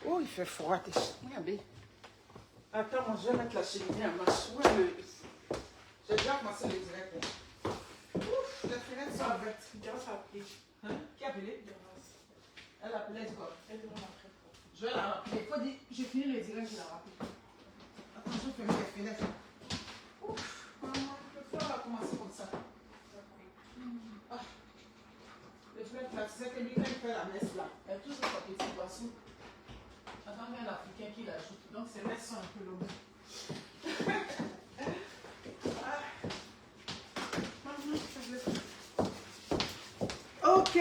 Oh, il fait froid. Regardez. Attends, moi, je vais mettre la cheminée à marche. J'ai déjà commencé le direct. Ouf, les fenêtres sont ouvertes. Grâce à appelé. Hein? Qui a appelé? Elle a appelé quoi? Elle est vraiment très forte. Je vais la rappeler. Il faut dire, j'ai fini le direct, je la rappelle. Attends, je ferme les fenêtres. Ouf, maman, le froid va commencer comme ça. Ah. Le frère, là, tu sais que lui, quand il fait la messe là, elle touche son petit poisson. Attends, il y a un Africain qui l'ajoute. Donc, ces messes sont un peu longues. Ok.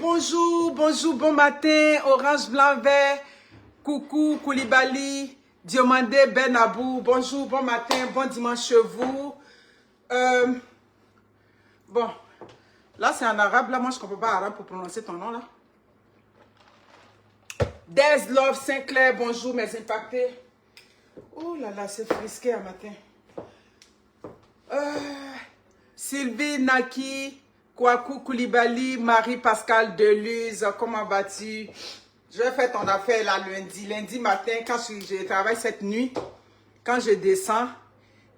Bonjour, bon matin. Orange, blanc, vert. Coucou, Koulibaly. Diomandé, Benabou. Bonjour, bon matin, bon dimanche chez vous. Bon, là c'est en arabe. Là, moi je ne comprends pas arabe pour prononcer ton nom là. Des Love Sinclair, bonjour mes impactés. Oh là là, c'est frisqué un matin. Sylvie Naki, Kouakou Koulibaly, Marie-Pascale Deluse, comment vas-tu? Je vais faire ton affaire là lundi matin, quand je travaille cette nuit, quand je descends,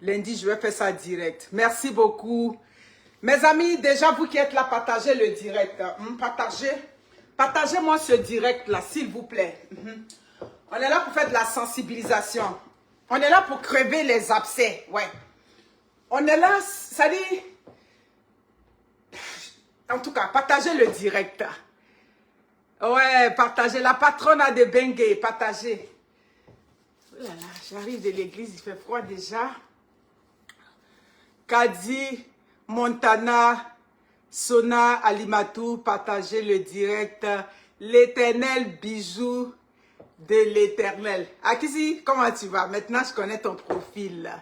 lundi je vais faire ça direct. Merci beaucoup. Mes amis, déjà vous qui êtes là, partagez le direct. Partagez-moi ce direct là, s'il vous plaît. On est là pour faire de la sensibilisation. On est là pour crever les abcès, ouais. On est là, ça dit... En tout cas, partagez le direct. Ouais, partagez. La patronne a de Bengue, partagez. Oh là là, j'arrive de l'église, il fait froid déjà. Kadi, Montana, Sona, Alimatou, partagez le direct. L'éternel bijou de l'éternel. Akisi, comment tu vas? Maintenant, je connais ton profil.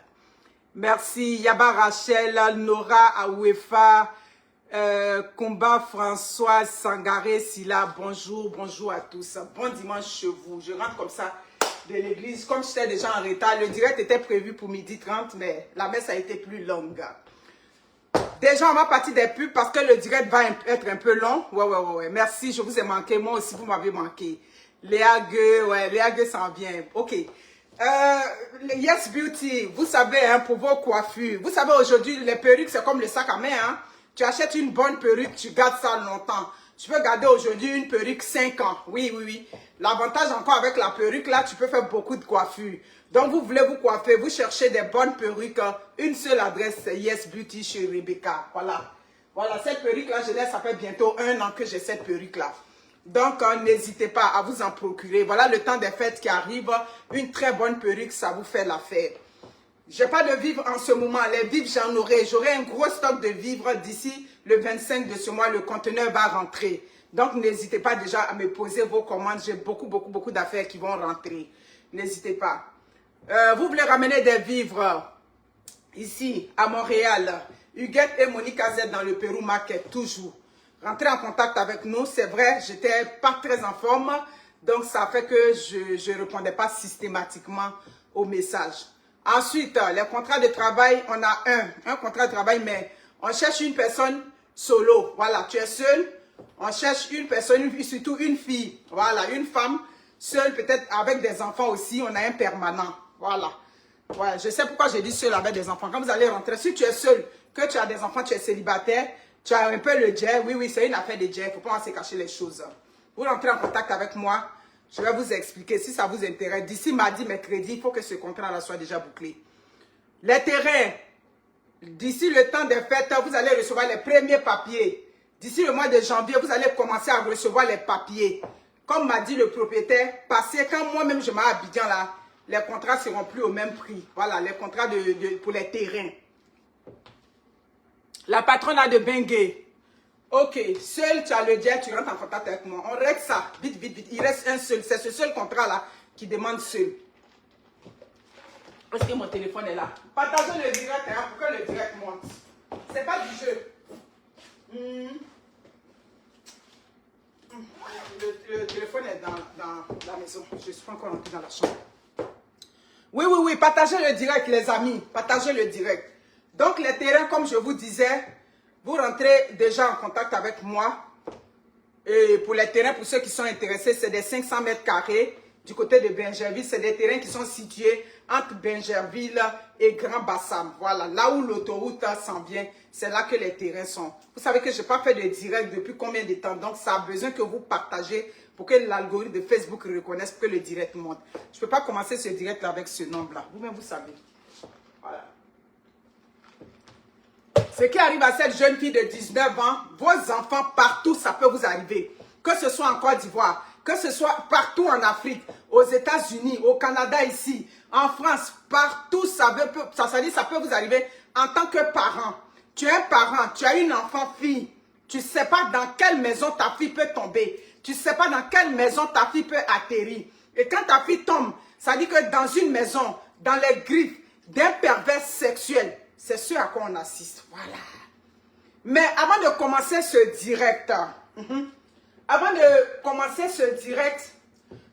Merci. Yaba Rachel, Nora Aouefa, Combat Françoise Sangaré Silla. Bonjour à tous. Bon dimanche chez vous. Je rentre comme ça de l'église. Comme j'étais déjà en retard, le direct était prévu pour 12h30, mais la messe a été plus longue. Déjà, on va partir des pubs parce que le direct va être un peu long. Ouais. Merci, je vous ai manqué. Moi aussi, vous m'avez manqué. Léa Gueux, ouais, Léa Gueux s'en vient. Ok. Yes Beauty, vous savez, hein, pour vos coiffures. Vous savez, aujourd'hui, les perruques, c'est comme le sac à main. Hein. Tu achètes une bonne perruque, tu gardes ça longtemps. Tu peux garder aujourd'hui une perruque 5 ans. Oui. L'avantage encore avec la perruque, là, tu peux faire beaucoup de coiffures. Donc, vous voulez vous coiffer, vous cherchez des bonnes perruques. Une seule adresse, c'est Yes Beauty chez Rebecca. Voilà, cette perruque-là, ça fait bientôt 1 an que j'ai cette perruque-là. Donc, n'hésitez pas à vous en procurer. Voilà le temps des fêtes qui arrive. Une très bonne perruque, ça vous fait l'affaire. Je n'ai pas de vivres en ce moment. Les vivres, j'en aurai. J'aurai un gros stock de vivres d'ici le 25 de ce mois. Le conteneur va rentrer. Donc, n'hésitez pas déjà à me poser vos commandes. J'ai beaucoup d'affaires qui vont rentrer. N'hésitez pas. Vous voulez ramener des vivres ici, à Montréal. Huguette et Monique Z dans le Pérou Market, toujours. Rentrez en contact avec nous. C'est vrai, j'étais pas très en forme. Donc, ça fait que je ne répondais pas systématiquement aux messages. Ensuite, les contrats de travail, on a un contrat de travail, mais on cherche une personne solo. Voilà, tu es seul. On cherche une personne, surtout une fille. Voilà, une femme seule, peut-être avec des enfants aussi. On a un permanent. Voilà. Ouais, je sais pourquoi j'ai dit seul avec des enfants. Quand vous allez rentrer, si tu es seul, que tu as des enfants, tu es célibataire, tu as un peu le jet. Oui, c'est une affaire de jet. Il ne faut pas se cacher les choses. Vous rentrez en contact avec moi. Je vais vous expliquer si ça vous intéresse. D'ici mardi, mercredi, il faut que ce contrat-là soit déjà bouclé. Les terrains, d'ici le temps des fêtes, vous allez recevoir les premiers papiers. D'ici le mois de janvier, vous allez commencer à recevoir les papiers. Comme m'a dit le propriétaire, parce que quand moi-même je m'ai à Abidjan là, les contrats ne seront plus au même prix. Voilà, les contrats pour les terrains. La patronne a de Bengue. Ok, seul tu as le jet, tu rentres en contact avec moi. On règle ça, vite. Il reste un seul. C'est ce seul contrat-là qui demande seul. Est-ce que mon téléphone est là? Partagez le direct hein, pour que le direct monte. C'est pas du jeu. Le téléphone est dans la maison. Je ne suis pas encore rentré dans la chambre. Oui, partagez le direct, les amis. Partagez le direct. Donc, les terrains, comme je vous disais, vous rentrez déjà en contact avec moi. Et pour les terrains, pour ceux qui sont intéressés, c'est des 500 mètres carrés du côté de Bingerville. C'est des terrains qui sont situés entre Bingerville et Grand Bassam. Voilà, là où l'autoroute s'en vient, c'est là que les terrains sont. Vous savez que je n'ai pas fait de direct depuis combien de temps, donc ça a besoin que vous partagez pour que l'algorithme de Facebook reconnaisse que le direct monte. Je ne peux pas commencer ce direct avec ce nombre-là. Vous-même, vous savez. Voilà. Ce qui arrive à cette jeune fille de 19 ans, vos enfants partout, ça peut vous arriver. Que ce soit en Côte d'Ivoire, que ce soit partout en Afrique, aux États-Unis, au Canada ici, en France, partout, ça peut vous arriver en tant que parent. Tu es un parent, tu as une enfant fille, tu ne sais pas dans quelle maison ta fille peut tomber. Tu ne sais pas dans quelle maison ta fille peut atterrir. Et quand ta fille tombe, ça dit que dans une maison, dans les griffes d'un pervers sexuel, c'est ce à quoi on assiste. Voilà. Mais avant de commencer ce direct,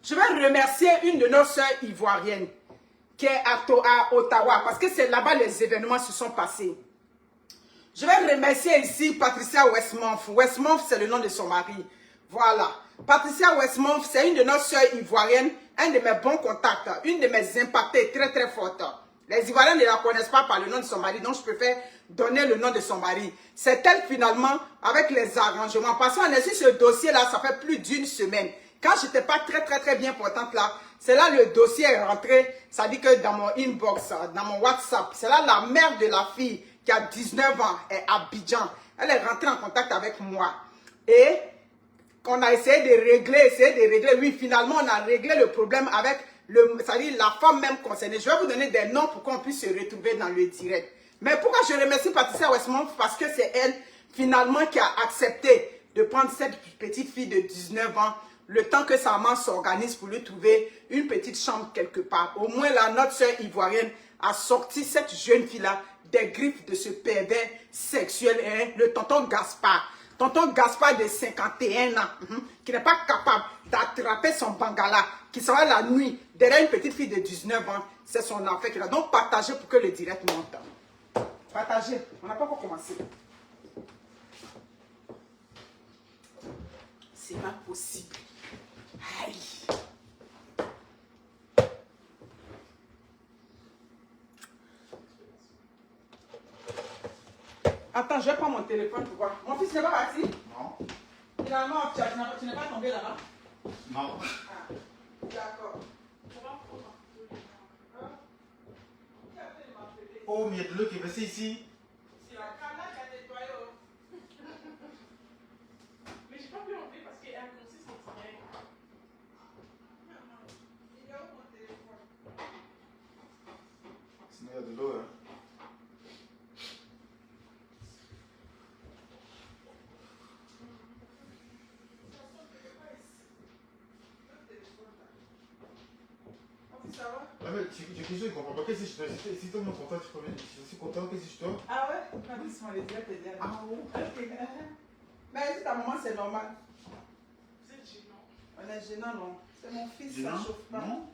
je vais remercier une de nos sœurs ivoiriennes qui est à Ottawa, parce que c'est là-bas les événements se sont passés. Je vais remercier ici Patricia Westmouth. Westmouth, c'est le nom de son mari. Voilà. Patricia Westmouth, c'est une de nos sœurs ivoiriennes, un de mes bons contacts, une de mes impactées très très fortes. Les Ivoiriens ne la connaissent pas par le nom de son mari, donc je préfère donner le nom de son mari. C'est elle finalement, avec les arrangements. Parce qu'on est sur ce dossier-là, ça fait plus d'une semaine. Quand je n'étais pas très bien portante là, c'est là le dossier est rentré, ça dit que dans mon inbox, dans mon WhatsApp, c'est là la mère de la fille qui a 19 ans, est à Abidjan. Elle est rentrée en contact avec moi. Et on a essayé de régler. Oui, finalement, on a réglé le problème avec la femme même concernée. Je vais vous donner des noms pour qu'on puisse se retrouver dans le direct. Mais pourquoi je remercie Patricia Westmouth? Parce que c'est elle, finalement, qui a accepté de prendre cette petite fille de 19 ans, le temps que sa maman s'organise pour lui trouver une petite chambre quelque part. Au moins, là, notre soeur ivoirienne a sorti cette jeune fille-là des griffes de ce pervers sexuel, hein, le tonton Gaspard. Tonton Gaspard de 51 ans, qui n'est pas capable d'attraper son bangala, qui sera la nuit derrière une petite fille de 19 ans, c'est son affaire qu'il a. Donc partagez pour que le direct monte. Partagez, on n'a pas encore commencé. C'est pas possible. Aïe. Attends, je vais prendre mon téléphone pour voir. Mon fils n'est pas parti? Non. Finalement, tu n'es pas tombé là-bas? Non. Ah, d'accord. Oh, mais il y a de l'eau qui est passée ici. C'est la canne qui a nettoyé. Mais j'ai pas pu enlever parce qu'elle a un grossiste en direct. Il est où mon téléphone? Sinon, il y a de l'eau. Hein. Ça va? Ah, mais je ne comprends pas. Qu'est-ce que je dois? Si toi, mon content, tu peux. Je suis content. Qu'est-ce que je dois? Ah ouais? Ma vie, c'est mon direct est derrière. Ah ouais? Mais si ta maman, c'est normal. Vous êtes gênant. On est gênant, non? C'est mon fils, Gênant? ça chauffe pas. Non.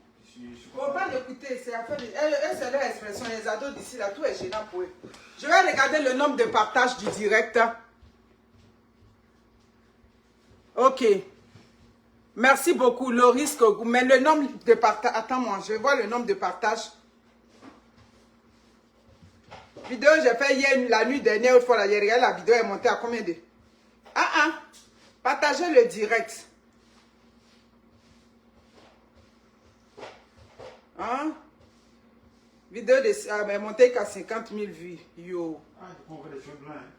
Faut pas l'écouter, c'est affaire de... c'est leur expression, les ados d'ici là, tout est gênant pour eux. Je vais regarder le nombre de partages du direct. Ok. Merci beaucoup, Loris Kogou. Mais le nombre de partages... Attends-moi, je vais voir le nombre de partages. Vidéo, j'ai fait hier, la nuit dernière, autrefois, là, j'ai regardé la vidéo, elle est montée à combien de... Partagez le direct. Hein? Vidéo de... Ah, mais montée qu'à 50 000 vues. Yo. Ah, tu peux ouvrir les cheveux blancs. Hein.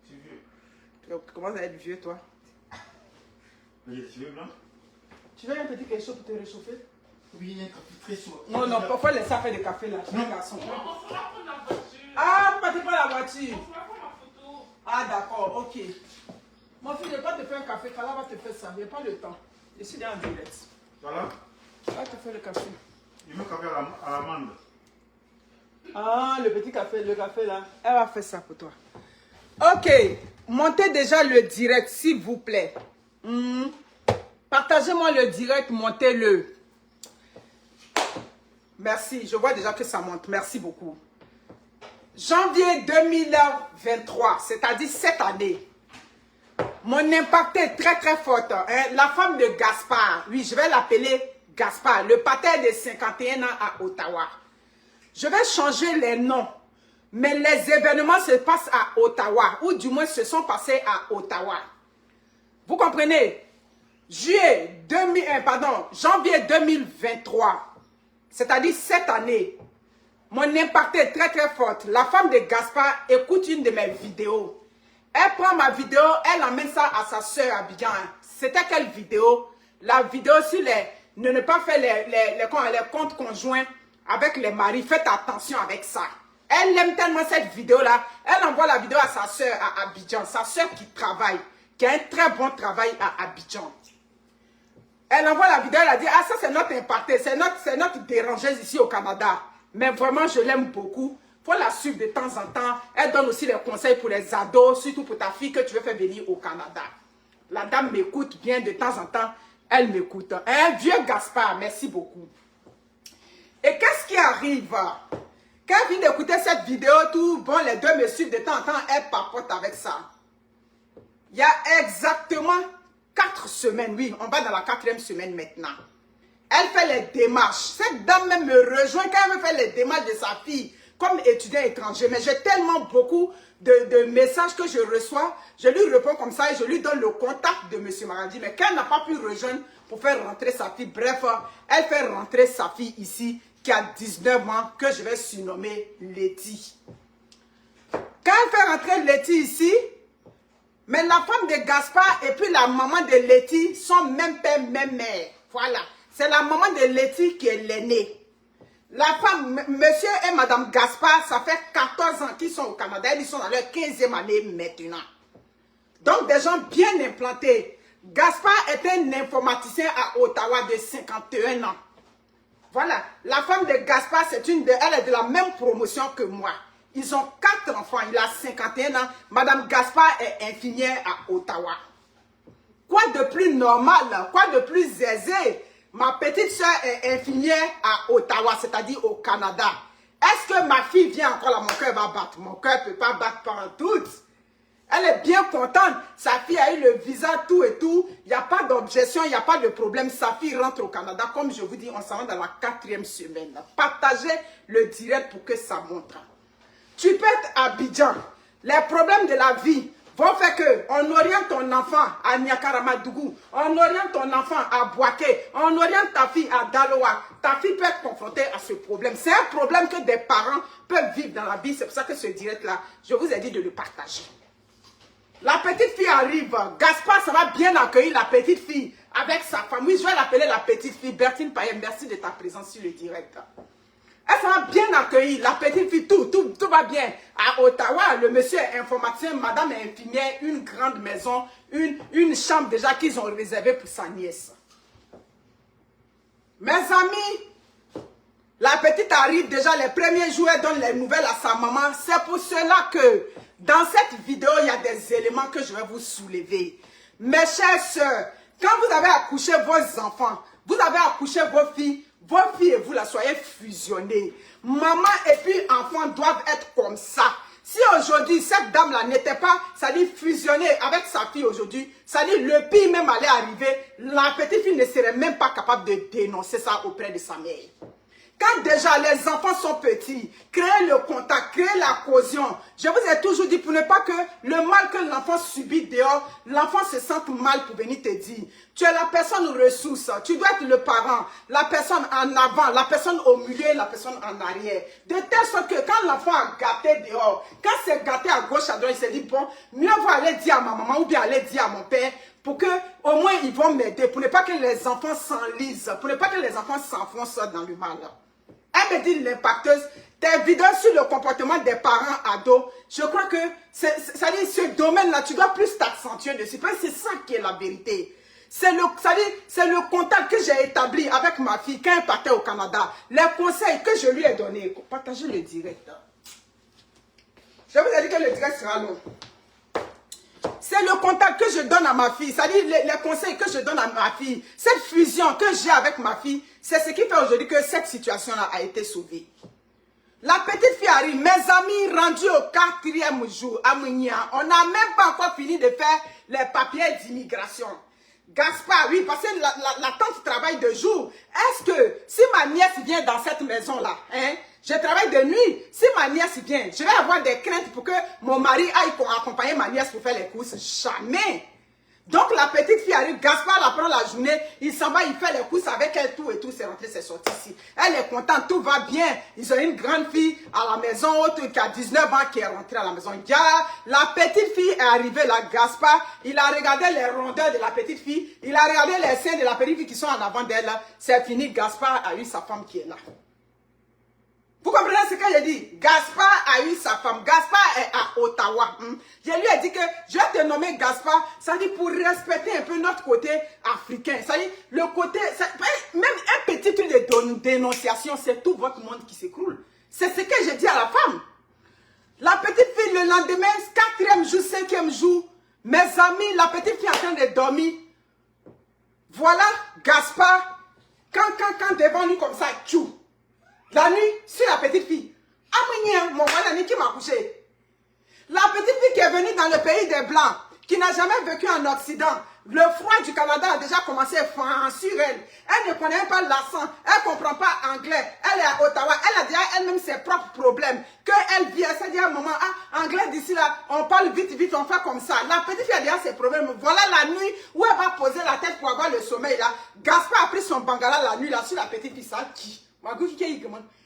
Tu es vieux. Tu commences à être vieux, toi. Mais il y a des cheveux blancs. Tu veux un petit quelque chose pour te réchauffer? Oui, il y a un café très chaud. Non, non, parfois laisse ça faire des cafés là. Je suis un garçon. On fera prendre la voiture. Ah, pourquoi tu prends la voiture? On fera prendre la photo. Ah, d'accord, ok. Mon fils, je ne vais pas te faire un café. Kala va te faire ça. Il n'y a pas le temps. Je suis dans le direct. Voilà. Va te faire le café. Il me café à l'amande. Ah, le petit café, le café là. Elle va faire ça pour toi. Ok. Montez déjà le direct, s'il vous plaît. Partagez-moi le direct, montez-le. Merci. Je vois déjà que ça monte. Merci beaucoup. Janvier 2023, c'est-à-dire cette année. Mon impact est très très fort. Hein. La femme de Gaspard, oui, je vais l'appeler Gaspard, le pater de 51 ans à Ottawa. Je vais changer les noms, mais les événements se passent à Ottawa, ou du moins se sont passés à Ottawa. Vous comprenez? Janvier 2023, c'est-à-dire cette année, mon impact est très très fort. La femme de Gaspard écoute une de mes vidéos. Elle prend ma vidéo, elle emmène ça à sa soeur Abidjan. C'était quelle vidéo? La vidéo sur ne pas faire les comptes conjoints avec les maris. Faites attention avec ça. Elle aime tellement cette vidéo-là. Elle envoie la vidéo à sa soeur à Abidjan. Sa soeur qui travaille, qui a un très bon travail à Abidjan. Elle envoie la vidéo, elle a dit, ah ça c'est notre impacté, c'est notre dérangeuse ici au Canada. Mais vraiment je l'aime beaucoup. Il faut la suivre de temps en temps. Elle donne aussi les conseils pour les ados, surtout pour ta fille que tu veux faire venir au Canada. La dame m'écoute bien de temps en temps. Elle m'écoute. Un vieux Gaspard, merci beaucoup. Et qu'est-ce qui arrive? Quand elle vient d'écouter cette vidéo, tout bon, les deux me suivent de temps en temps, elle papote avec ça. Il y a exactement 4 semaines, oui, on va dans la 4e semaine maintenant. Elle fait les démarches. Cette dame même me rejoint quand elle veut faire les démarches de sa fille comme étudiant étranger. Mais j'ai tellement beaucoup de messages que je reçois. Je lui réponds comme ça et je lui donne le contact de M. Maradi. Mais quand elle n'a pas pu rejoindre pour faire rentrer sa fille, bref, elle fait rentrer sa fille ici qui a 19 ans, que je vais surnommer Letty. Quand elle fait rentrer Letty ici, mais la femme de Gaspard et puis la maman de Letty sont même père, même mère. Voilà. C'est la maman de Letty qui est l'aînée. La femme, monsieur et madame Gaspard, ça fait 14 ans qu'ils sont au Canada. Ils sont dans leur 15e année maintenant. Donc des gens bien implantés. Gaspard est un informaticien à Ottawa de 51 ans. Voilà. La femme de Gaspard, elle est de la même promotion que moi. Ils ont 4 enfants. Il a 51 ans. Madame Gaspard est infirmière à Ottawa. Quoi de plus normal? Quoi de plus aisé? Ma petite soeur est infirmière à Ottawa, c'est-à-dire au Canada. Est-ce que ma fille vient encore là? Mon cœur va battre. Mon cœur ne peut pas battre pendant toutes. Elle est bien contente. Sa fille a eu le visa, tout et tout. Il n'y a pas d'objection, il n'y a pas de problème. Sa fille rentre au Canada. Comme je vous dis, on s'en va dans la 4e semaine. Partagez le direct pour que ça monte. Tu peux être à Abidjan. Les problèmes de la vie vont faire qu'on oriente ton enfant à Niakaramadougou, on oriente ton enfant à Boaké, on oriente ta fille à Daloa. Ta fille peut être confrontée à ce problème. C'est un problème que des parents peuvent vivre dans la vie. C'est pour ça que ce direct-là, je vous ai dit de le partager. La petite fille arrive. Gaspard, ça va bien accueillir la petite fille avec sa famille. Je vais l'appeler la petite fille. Bertine Payet, merci de ta présence sur le direct. Elle sera bien accueillie, la petite fille, tout va bien. À Ottawa, le monsieur est informaticien, madame est infirmière, une grande maison, une chambre déjà qu'ils ont réservée pour sa nièce. Mes amis, la petite arrive déjà les premiers jours, elle donne les nouvelles à sa maman. C'est pour cela que dans cette vidéo, il y a des éléments que je vais vous soulever. Mes chères sœurs, quand vous avez accouché vos enfants, vous avez accouché vos filles et vous la soyez fusionnés. Maman et puis enfant doivent être comme ça. Si aujourd'hui, cette dame-là n'était pas, c'est-à-dire fusionnée avec sa fille aujourd'hui, c'est-à-dire le pire même allait arriver, la petite fille ne serait même pas capable de dénoncer ça auprès de sa mère. Quand déjà les enfants sont petits, créez le contact, créez la cohésion. Je vous ai toujours dit pour ne pas que le mal que l'enfant subit dehors, l'enfant se sente mal pour venir te dire. Tu es la personne ressource, tu dois être le parent, la personne en avant, la personne au milieu, la personne en arrière. De telle sorte que quand l'enfant a gâté dehors, quand c'est gâté à gauche, à droite, il se dit bon, mieux vaut aller dire à ma maman ou bien aller dire à mon père pour que au moins ils vont m'aider, pour ne pas que les enfants s'enlisent, pour ne pas que les enfants s'enfoncent dans le mal. Elle me dit l'impacteuse, tes vidéos sur le comportement des parents ados, je crois que ce domaine-là, tu dois plus t'accentuer dessus. Parce que c'est ça qui est la vérité. C'est le contact que j'ai établi avec ma fille quand elle partait au Canada. Les conseils que je lui ai donnés. Partagez le direct. Je vous ai dit que le direct sera long. C'est le contact que je donne à ma fille, c'est-à-dire les conseils que je donne à ma fille. Cette fusion que j'ai avec ma fille, c'est ce qui fait aujourd'hui que cette situation-là a été sauvée. La petite fille arrive, mes amis, rendus au 4e jour à Mounia. On n'a même pas encore fini de faire les papiers d'immigration. Gaspard, oui, parce que la tante travaille de jour. Est-ce que si ma nièce vient dans cette maison-là, hein, je travaille de nuit, si ma nièce vient, je vais avoir des craintes pour que mon mari aille accompagner ma nièce pour faire les courses? Jamais. Donc la petite fille arrive, Gaspard la prend la journée, il s'en va, il fait les courses avec elle, tout et tout, c'est rentré, c'est sorti ici. Elle est contente, tout va bien. Ils ont une grande fille à la maison, autre qui a 19 ans qui est rentrée à la maison. La petite fille est arrivée là, Gaspard, il a regardé les rondeurs de la petite fille, il a regardé les seins de la petite fille qui sont en avant d'elle, c'est fini, Gaspard a eu sa femme qui est là. Vous comprenez ce que j'ai dit? Gaspard a eu sa femme. Gaspard est à Ottawa. Je lui ai dit que je vais te nommer Gaspard, ça dit pour respecter un peu notre côté africain. Ça dit, le côté, même un petit truc de dénonciation, c'est tout votre monde qui s'écroule. C'est ce que j'ai dit à la femme. La petite fille, le lendemain, 4e jour, 5e jour, mes amis, la petite fille est en train de dormir. Voilà Gaspard, quand devant lui comme ça, tchou. La nuit, sur la petite fille. Ah, mon ami qui m'a couché. La petite fille qui est venue dans le pays des Blancs, qui n'a jamais vécu en Occident. Le froid du Canada a déjà commencé à faire sur elle. Elle ne connaît pas l'accent. Elle ne comprend pas anglais. Elle est à Ottawa. Elle a déjà elle-même ses propres problèmes. Qu'elle vit, elle s'est dit à un moment, ah, anglais d'ici là, on parle vite, vite, on fait comme ça. La petite fille a déjà ses problèmes. Voilà la nuit où elle va poser la tête pour avoir le sommeil là. Gaspard a pris son bangala la nuit là sur la petite fille. Ça qui?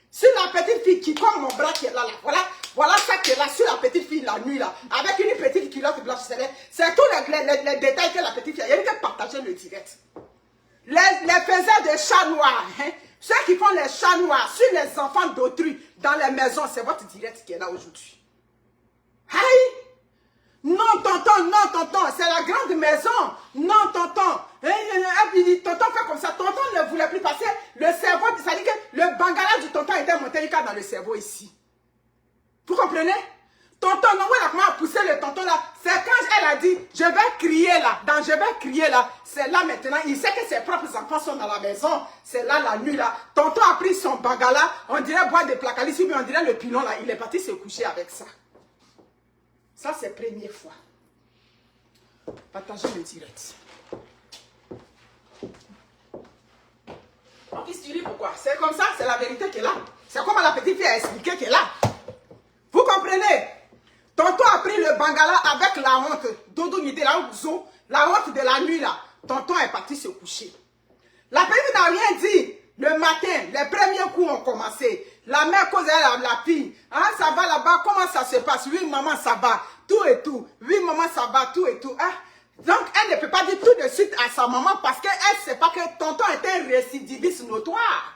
Sur la petite fille qui, comme mon bras qui est là, voilà ça qui est là, sur la petite fille la nuit là, avec une petite culotte blanche. C'est tous les détails que la petite fille a. Il y a qu'à partager le direct. Les faiseurs de chats noirs, hein, ceux qui font les chats noirs sur les enfants d'autrui dans les maisons, c'est votre direct qui est là aujourd'hui. Aïe! Non, tonton, c'est la grande maison. Non, tonton. Tonton fait comme ça. Tonton ne voulait plus passer. Le cerveau, ça dit que le bangala du tonton était monté dans le cerveau ici. Vous comprenez? Tonton, non, voilà comment a poussé le tonton là. C'est quand elle a dit, je vais crier là. Je vais crier là. C'est là maintenant. Il sait que ses propres enfants sont dans la maison. C'est là la nuit là. Tonton a pris son bangala. On dirait boire des placalis. Mais on dirait le pilon là. Il est parti se coucher avec ça. Ça, c'est la première fois. Partagez le direct. Mon fils, tu dis pourquoi? C'est comme ça, c'est la vérité qui est là. C'est comme la petite fille a expliqué qu'elle est là. Vous comprenez? Tonton a pris le bangala avec la honte. Dodo n'était là où la honte de la nuit là. Tonton est parti se coucher. La petite n'a rien dit. Le matin, les premiers coups ont commencé. La mère cause la fille. Ah, ça va là-bas, comment ça se passe? Oui, maman, ça va. Tout et tout. Oui, maman, ça va, tout et tout. Ah. Donc, elle ne peut pas dire tout de suite à sa maman parce qu'elle ne sait pas que tonton est un récidiviste notoire.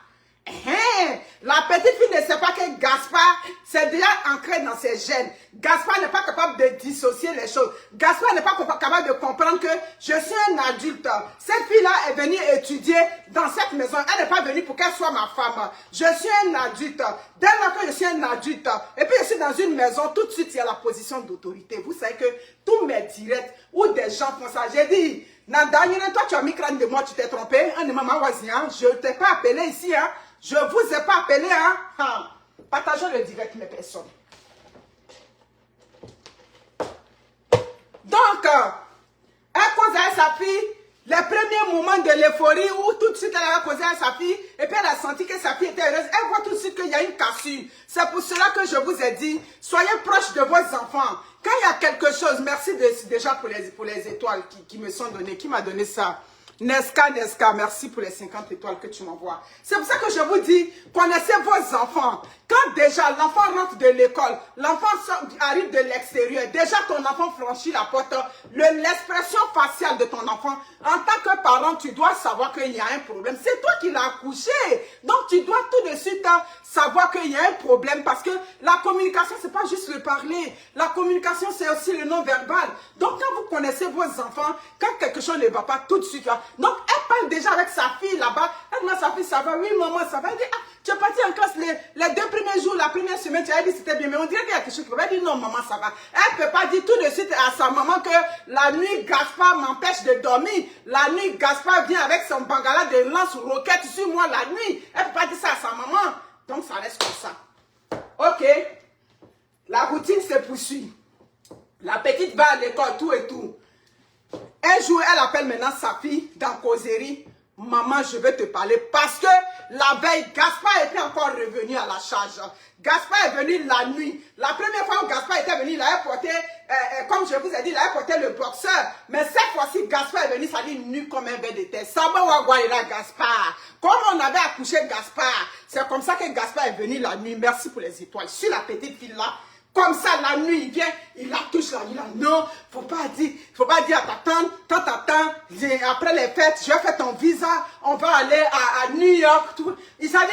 La petite fille ne sait pas que Gaspard, c'est déjà ancré dans ses gènes. Gaspard n'est pas capable de dissocier les choses. Gaspard n'est pas capable de comprendre que je suis un adulte. Cette fille-là est venue étudier dans cette maison. Elle n'est pas venue pour qu'elle soit ma femme. Je suis un adulte. Dès lors que je suis un adulte, et puis je suis dans une maison, tout de suite il y a la position d'autorité. Vous savez que tous mes directs où des gens font ça, j'ai dit, toi tu as mis crâne de moi, tu t'es trompé. Je ne t'ai pas appelé ici, hein. Je ne vous ai pas appelé, hein. Partageons le direct, mes personnes. Donc, elle cause à sa fille les premiers moments de l'euphorie où tout de suite elle a causé à sa fille et puis elle a senti que sa fille était heureuse. Elle voit tout de suite qu'il y a une cassure. C'est pour cela que je vous ai dit, soyez proches de vos enfants. Quand il y a quelque chose, merci déjà pour les étoiles qui me sont données, qui m'a donné ça. Nesca, merci pour les 50 étoiles que tu m'envoies. C'est pour ça que je vous dis, connaissez vos enfants. Quand déjà l'enfant rentre de l'école, l'enfant arrive de l'extérieur, déjà ton enfant franchit la porte, l'expression faciale de ton enfant, en tant que parent, tu dois savoir qu'il y a un problème. C'est toi qui l'as accouché. Donc tu dois tout de suite savoir qu'il y a un problème parce que la communication, c'est pas juste le parler. La communication, c'est aussi le non-verbal. Donc quand vous connaissez vos enfants, quand quelque chose ne va pas tout de suite, donc elle parle déjà avec sa fille là-bas. Elle dit à sa fille, ça va, oui maman, ça va. Elle dit, ah, tu es parti en classe les 2 premiers jours, la première semaine, tu as dit c'était bien, mais on dirait qu'il y a quelque chose qui va. Elle dit non maman, ça va. Elle ne peut pas dire tout de suite à sa maman que la nuit, Gaspard m'empêche de dormir. La nuit, Gaspard vient avec son bangala de lance-roquette sur moi la nuit. Elle ne peut pas dire ça à sa maman. Donc ça reste comme ça. Ok, la routine se poursuit. La petite va à l'école, tout et tout. Un jour, elle appelle maintenant sa fille dans causerie. Maman, je veux te parler parce que la veille, Gaspard était encore revenu à la charge. Gaspard est venu la nuit. La première fois où Gaspard était venu, il avait porté, comme je vous ai dit, il avait porté le boxeur. Mais cette fois-ci, Gaspard est venu, ça dit nu comme un verre de terre. Saba Wagwaïla Gaspard. Comme on avait accouché Gaspard, c'est comme ça que Gaspard est venu la nuit. Merci pour les étoiles. Sur la petite fille là. Comme ça, la nuit, il vient, il la touche la nuit. Non, faut pas dire à ta tante, après les fêtes, je vais faire ton visa, on va aller à New York, tout. Ça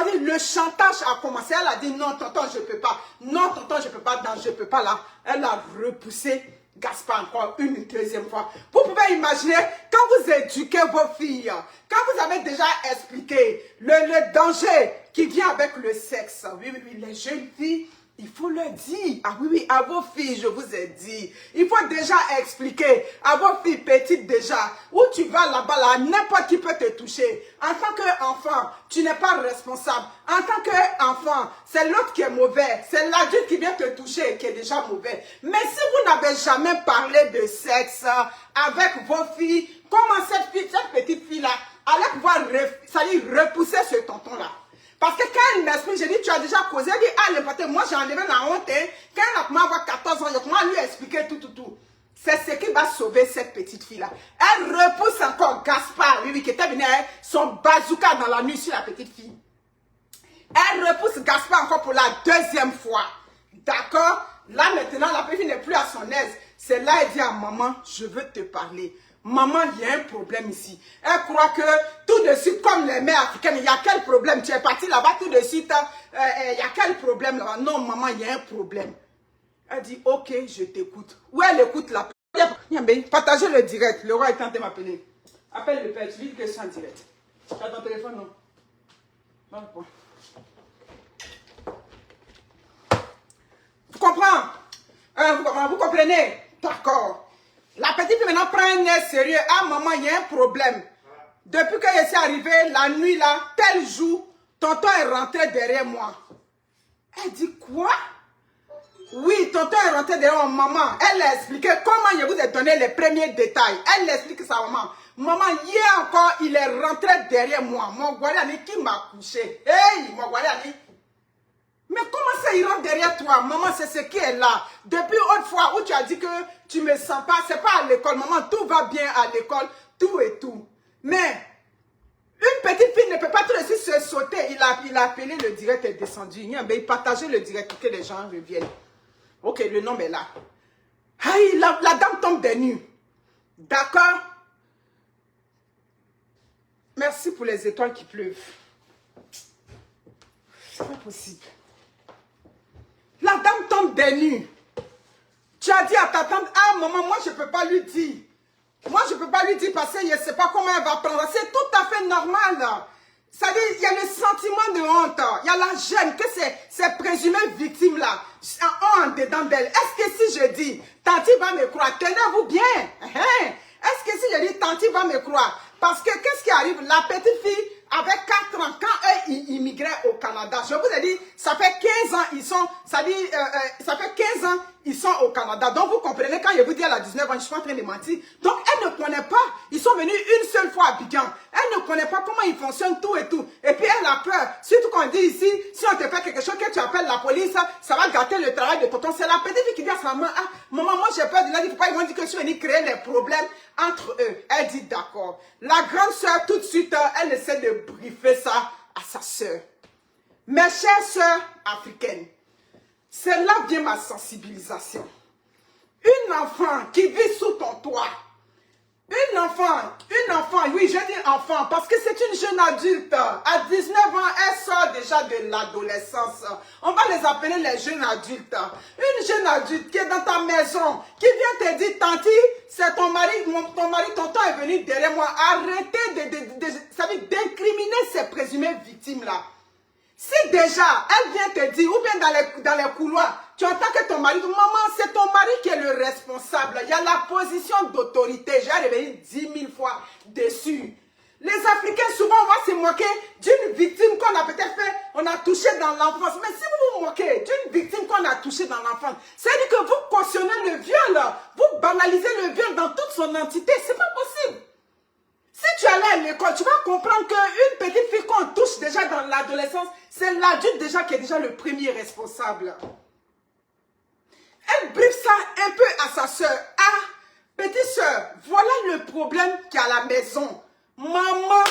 dit, le chantage a commencé. Elle a dit, non, tonton, je peux pas. Non, tonton, je peux pas. Non, je peux pas là. Elle a repoussé Gaspard encore une deuxième fois. Vous pouvez imaginer, quand vous éduquez vos filles, quand vous avez déjà expliqué le danger qui vient avec le sexe, oui, les jeunes filles, il faut le dire. Ah oui, à vos filles, je vous ai dit. Il faut déjà expliquer à vos filles petites déjà. Où tu vas là-bas, là, n'importe qui peut te toucher. En tant qu'enfant, tu n'es pas responsable. En tant qu'enfant, c'est l'autre qui est mauvais. C'est l'adulte qui vient te toucher qui est déjà mauvais. Mais si vous n'avez jamais parlé de sexe avec vos filles, comment cette petite fille-là allait pouvoir repousser ce tonton-là? Parce que quand elle m'explique, j'ai dit, tu as déjà causé, elle dit, ah, l'important, moi j'ai enlevé la honte, hein. Quand elle a commencé à avoir 14 ans, je commence à lui expliquer tout. C'est ce qui va sauver cette petite fille-là. Elle repousse encore Gaspard, oui, qui était venu avec son bazooka dans la nuit sur la petite fille. Elle repousse Gaspard encore pour la deuxième fois. D'accord? Là maintenant, la petite fille n'est plus à son aise. C'est là, elle dit à maman, je veux te parler. Maman, il y a un problème ici. Elle croit que tout de suite, comme les mères africaines, il y a quel problème? Tu es parti là-bas tout de suite, il y a quel problème là-bas? Non, maman, il y a un problème. Elle dit, ok, je t'écoute. Où elle écoute la... Partagez le direct. Le roi est en train de m'appeler. Appelle le père, tu dis que c'est en direct. Tu as ton téléphone, non? Non, quoi. Vous comprenez? Vous comprenez? D'accord. La petite fille maintenant prend un air sérieux. Ah maman, il y a un problème. Depuis que je suis arrivée la nuit là, tel jour, tonton est rentré derrière moi. Elle dit quoi? Oui, tonton est rentré derrière moi, maman. Elle a expliqué comment je vous ai donné les premiers détails. Elle explique ça, maman. Maman, hier encore, il est rentré derrière moi. Mon Guarani qui m'a couché. Hey, mon Guarani. Mais comment ça il rentre derrière toi? Maman, c'est ce qui est là. Depuis autre fois où tu as dit que tu ne me sens pas, c'est pas à l'école. Maman, tout va bien à l'école, tout et tout. Mais une petite fille ne peut pas tout de suite se sauter. Il a appelé le direct et descendu. Il partageait le direct pour que les gens reviennent. Ok, le nom est là. Aïe, la dame tombe des nues. D'accord? Merci pour les étoiles qui pleuvent. C'est pas possible. La dame tombe des nues. Tu as dit à ta tante, ah maman, moi je ne peux pas lui dire. Moi je ne peux pas lui dire parce que je ne sais pas comment elle va prendre. C'est tout à fait normal. C'est-à-dire, il y a le sentiment de honte. Il y a la gêne que ces présumées victimes là ont en dedans d'elle. Est-ce que si je dis, tanti va me croire, tenez-vous bien. Est-ce que si je dis, tanti va me croire? Parce que qu'est-ce qui arrive? La petite fille avait 4 ans, quand eux immigraient au Canada, je vous ai dit, ça fait 15 ans, ils sont, ça fait 15 ans, ils sont au Canada. Donc vous comprenez, quand je vous dis à la 19 ans, je suis en train de mentir. Donc elle ne connaît pas, ils sont venus une seule fois à Abidjan. Elle ne connaît pas comment ils fonctionnent tout et tout. Et puis elle a peur. Surtout qu'on dit ici, si on te fait quelque chose, que tu appelles la police, ça va gâter le travail de tonton. C'est la petite fille qui dit à sa maman, ah, maman, moi j'ai peur de la dire, pourquoi ils vont dire que je suis venue créer les problèmes entre eux. Elle dit d'accord. La grande soeur, tout de suite, elle essaie de briefer ça à sa soeur. Mes chères soeurs africaines, c'est là vient ma sensibilisation. Une enfant qui vit sous ton toit, une enfant, oui, je dis enfant, parce que c'est une jeune adulte. À 19 ans, elle sort déjà de l'adolescence. On va les appeler les jeunes adultes. Une jeune adulte qui est dans ta maison, qui vient te dire, tanti, c'est ton mari, tonton est venu derrière moi. Arrêtez d'incriminer ces présumées victimes-là. Si déjà, elle vient te dire, ou bien dans les couloirs, tu entends que ton mari, maman, c'est ton mari qui est le responsable. Il y a la position d'autorité. J'ai revenu 10 000 fois dessus. Les Africains, souvent, on va se moquer d'une victime qu'on a peut-être fait, on a touché dans l'enfance. Mais si vous vous moquez touché dans l'enfance. C'est-à-dire que vous cautionnez le viol, vous banalisez le viol dans toute son entité. C'est pas possible. Si tu allais à l'école, tu vas comprendre qu'une petite fille qu'on touche déjà dans l'adolescence, c'est l'adulte déjà qui est déjà le premier responsable. Elle briefe ça un peu à sa soeur. Ah, petite soeur, voilà le problème qu'il y a à la maison. Maman,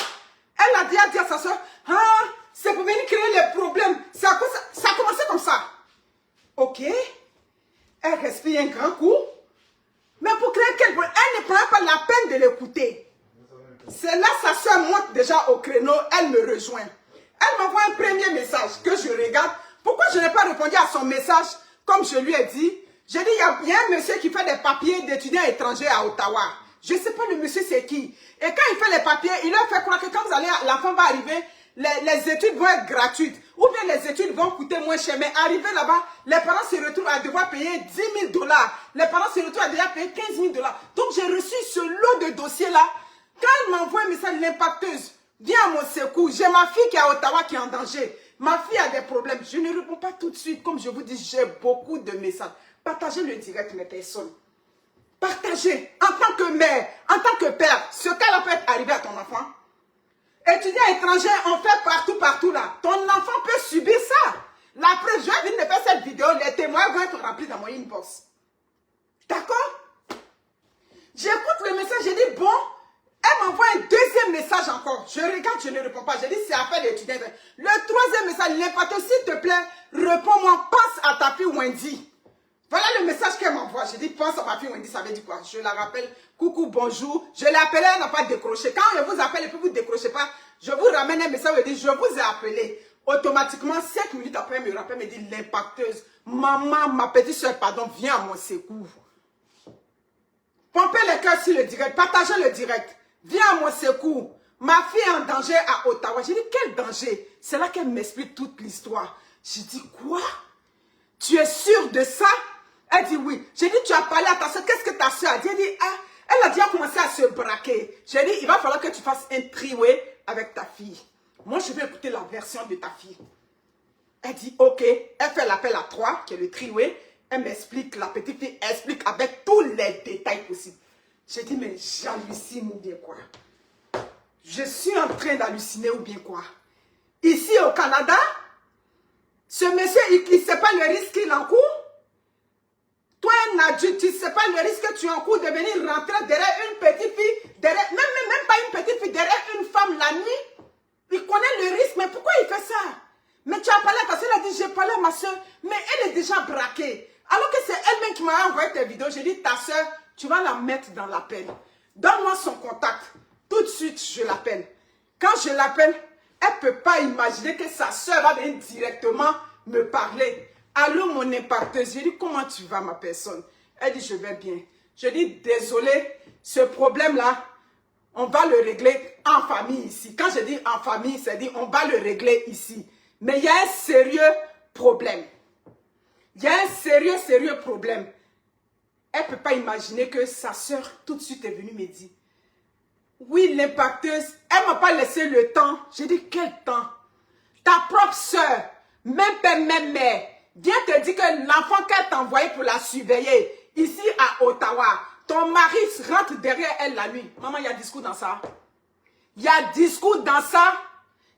elle a déjà dit à sa soeur, ah, c'est pour venir créer les problèmes. Ça a commencé comme ça. Ok. Elle respire un grand coup. Mais pour créer quel problème? Elle ne prend pas la peine de l'écouter. C'est là sa soeur monte déjà au créneau. Elle me rejoint. Elle m'envoie un premier message que je regarde. Pourquoi je n'ai pas répondu à son message comme je lui ai dit? J'ai dit, il y a un monsieur qui fait des papiers d'étudiants étrangers à Ottawa. Je ne sais pas le monsieur c'est qui. Et quand il fait les papiers, il leur fait croire que quand vous allez, l'enfant va arriver, les études vont être gratuites. Ou bien les études vont coûter moins cher. Mais arrivé là-bas, les parents se retrouvent à devoir payer 10 000 $. Les parents se retrouvent à devoir payer 15 000 $. Donc j'ai reçu ce lot de dossiers-là. Quand elle m'envoie un message, l'impacteuse, viens à mon secours. J'ai ma fille qui est à Ottawa qui est en danger. Ma fille a des problèmes. Je ne réponds pas tout de suite. Comme je vous dis, j'ai beaucoup de messages. Partagez le direct, mes personnes. Partagez. En tant que mère, en tant que père, ce cas-là peut être arrivé à ton enfant. Étudiants étrangers, on fait partout là. Ton enfant peut subir ça. La preuve, je viens de faire cette vidéo, les témoins vont être remplis dans mon inbox. D'accord? J'écoute le message, j'ai dit bon. Elle m'envoie un deuxième message encore. Je regarde, je ne réponds pas. J'ai dit c'est affaire d'étudiants. Le troisième message, l'impact, s'il te plaît, réponds-moi, pense à ta fille Wendy. Voilà le message qu'elle m'envoie. J'ai dit, pense à ma fille Wendy, ça veut dire quoi? Je la rappelle, coucou, bonjour. Je l'ai appelée, elle n'a pas décroché. Quand je vous appelle et que vous ne décrochez pas, je vous ramène un message et dit, je vous ai appelé. Automatiquement, 5 minutes après, elle me rappelle, me dit, l'impacteuse, maman, ma petite soeur, pardon, viens à mon secours. Pompez les cœurs sur le direct, partagez le direct. Viens à mon secours. Ma fille est en danger à Ottawa. J'ai dit, quel danger? C'est là qu'elle m'explique toute l'histoire. J'ai dit, quoi? Tu es sûre de ça? Elle dit oui. J'ai dit, tu as parlé à ta soeur. Qu'est-ce que ta soeur a dit? Elle dit, ah, elle a déjà commencé à se braquer. J'ai dit, il va falloir que tu fasses un triway avec ta fille. Moi, je vais écouter la version de ta fille. Elle dit, ok. Elle fait l'appel à 3, qui est le triway. Elle m'explique, la petite fille explique avec tous les détails possibles. J'ai dit, mais j'hallucine ou bien quoi? Je suis en train d'halluciner ou bien quoi? Ici au Canada, ce monsieur, il ne sait pas le risque qu'il encourt. Toi, un adulte, tu ne sais pas le risque que tu encours de venir rentrer derrière une petite fille, derrière, même pas une petite fille, derrière une femme la nuit. Il connaît le risque, mais pourquoi il fait ça? Mais tu as parlé à ta soeur, elle a dit, j'ai parlé à ma soeur, mais elle est déjà braquée. Alors que c'est elle-même qui m'a envoyé tes vidéos, j'ai dit, ta soeur, tu vas la mettre dans l'appel. Donne-moi son contact. Tout de suite, je l'appelle. Quand je l'appelle, elle ne peut pas imaginer que sa soeur va venir directement me parler. Allô, mon impacteuse. J'ai dit, comment tu vas, ma personne? Elle dit, je vais bien. Je dis, désolé, ce problème-là, on va le régler en famille ici. Quand je dis en famille, c'est dit, on va le régler ici. Mais il y a un sérieux problème. Il y a un sérieux problème. Elle ne peut pas imaginer que sa soeur, tout de suite, est venue me dire, oui, l'impacteuse, elle ne m'a pas laissé le temps. J'ai dit, quel temps? Ta propre soeur, même père, même mère, vient te dire que l'enfant qu'elle t'a envoyé pour la surveiller, ici à Ottawa, ton mari rentre derrière elle la nuit. Maman, il y a discours dans ça. Il y a discours dans ça.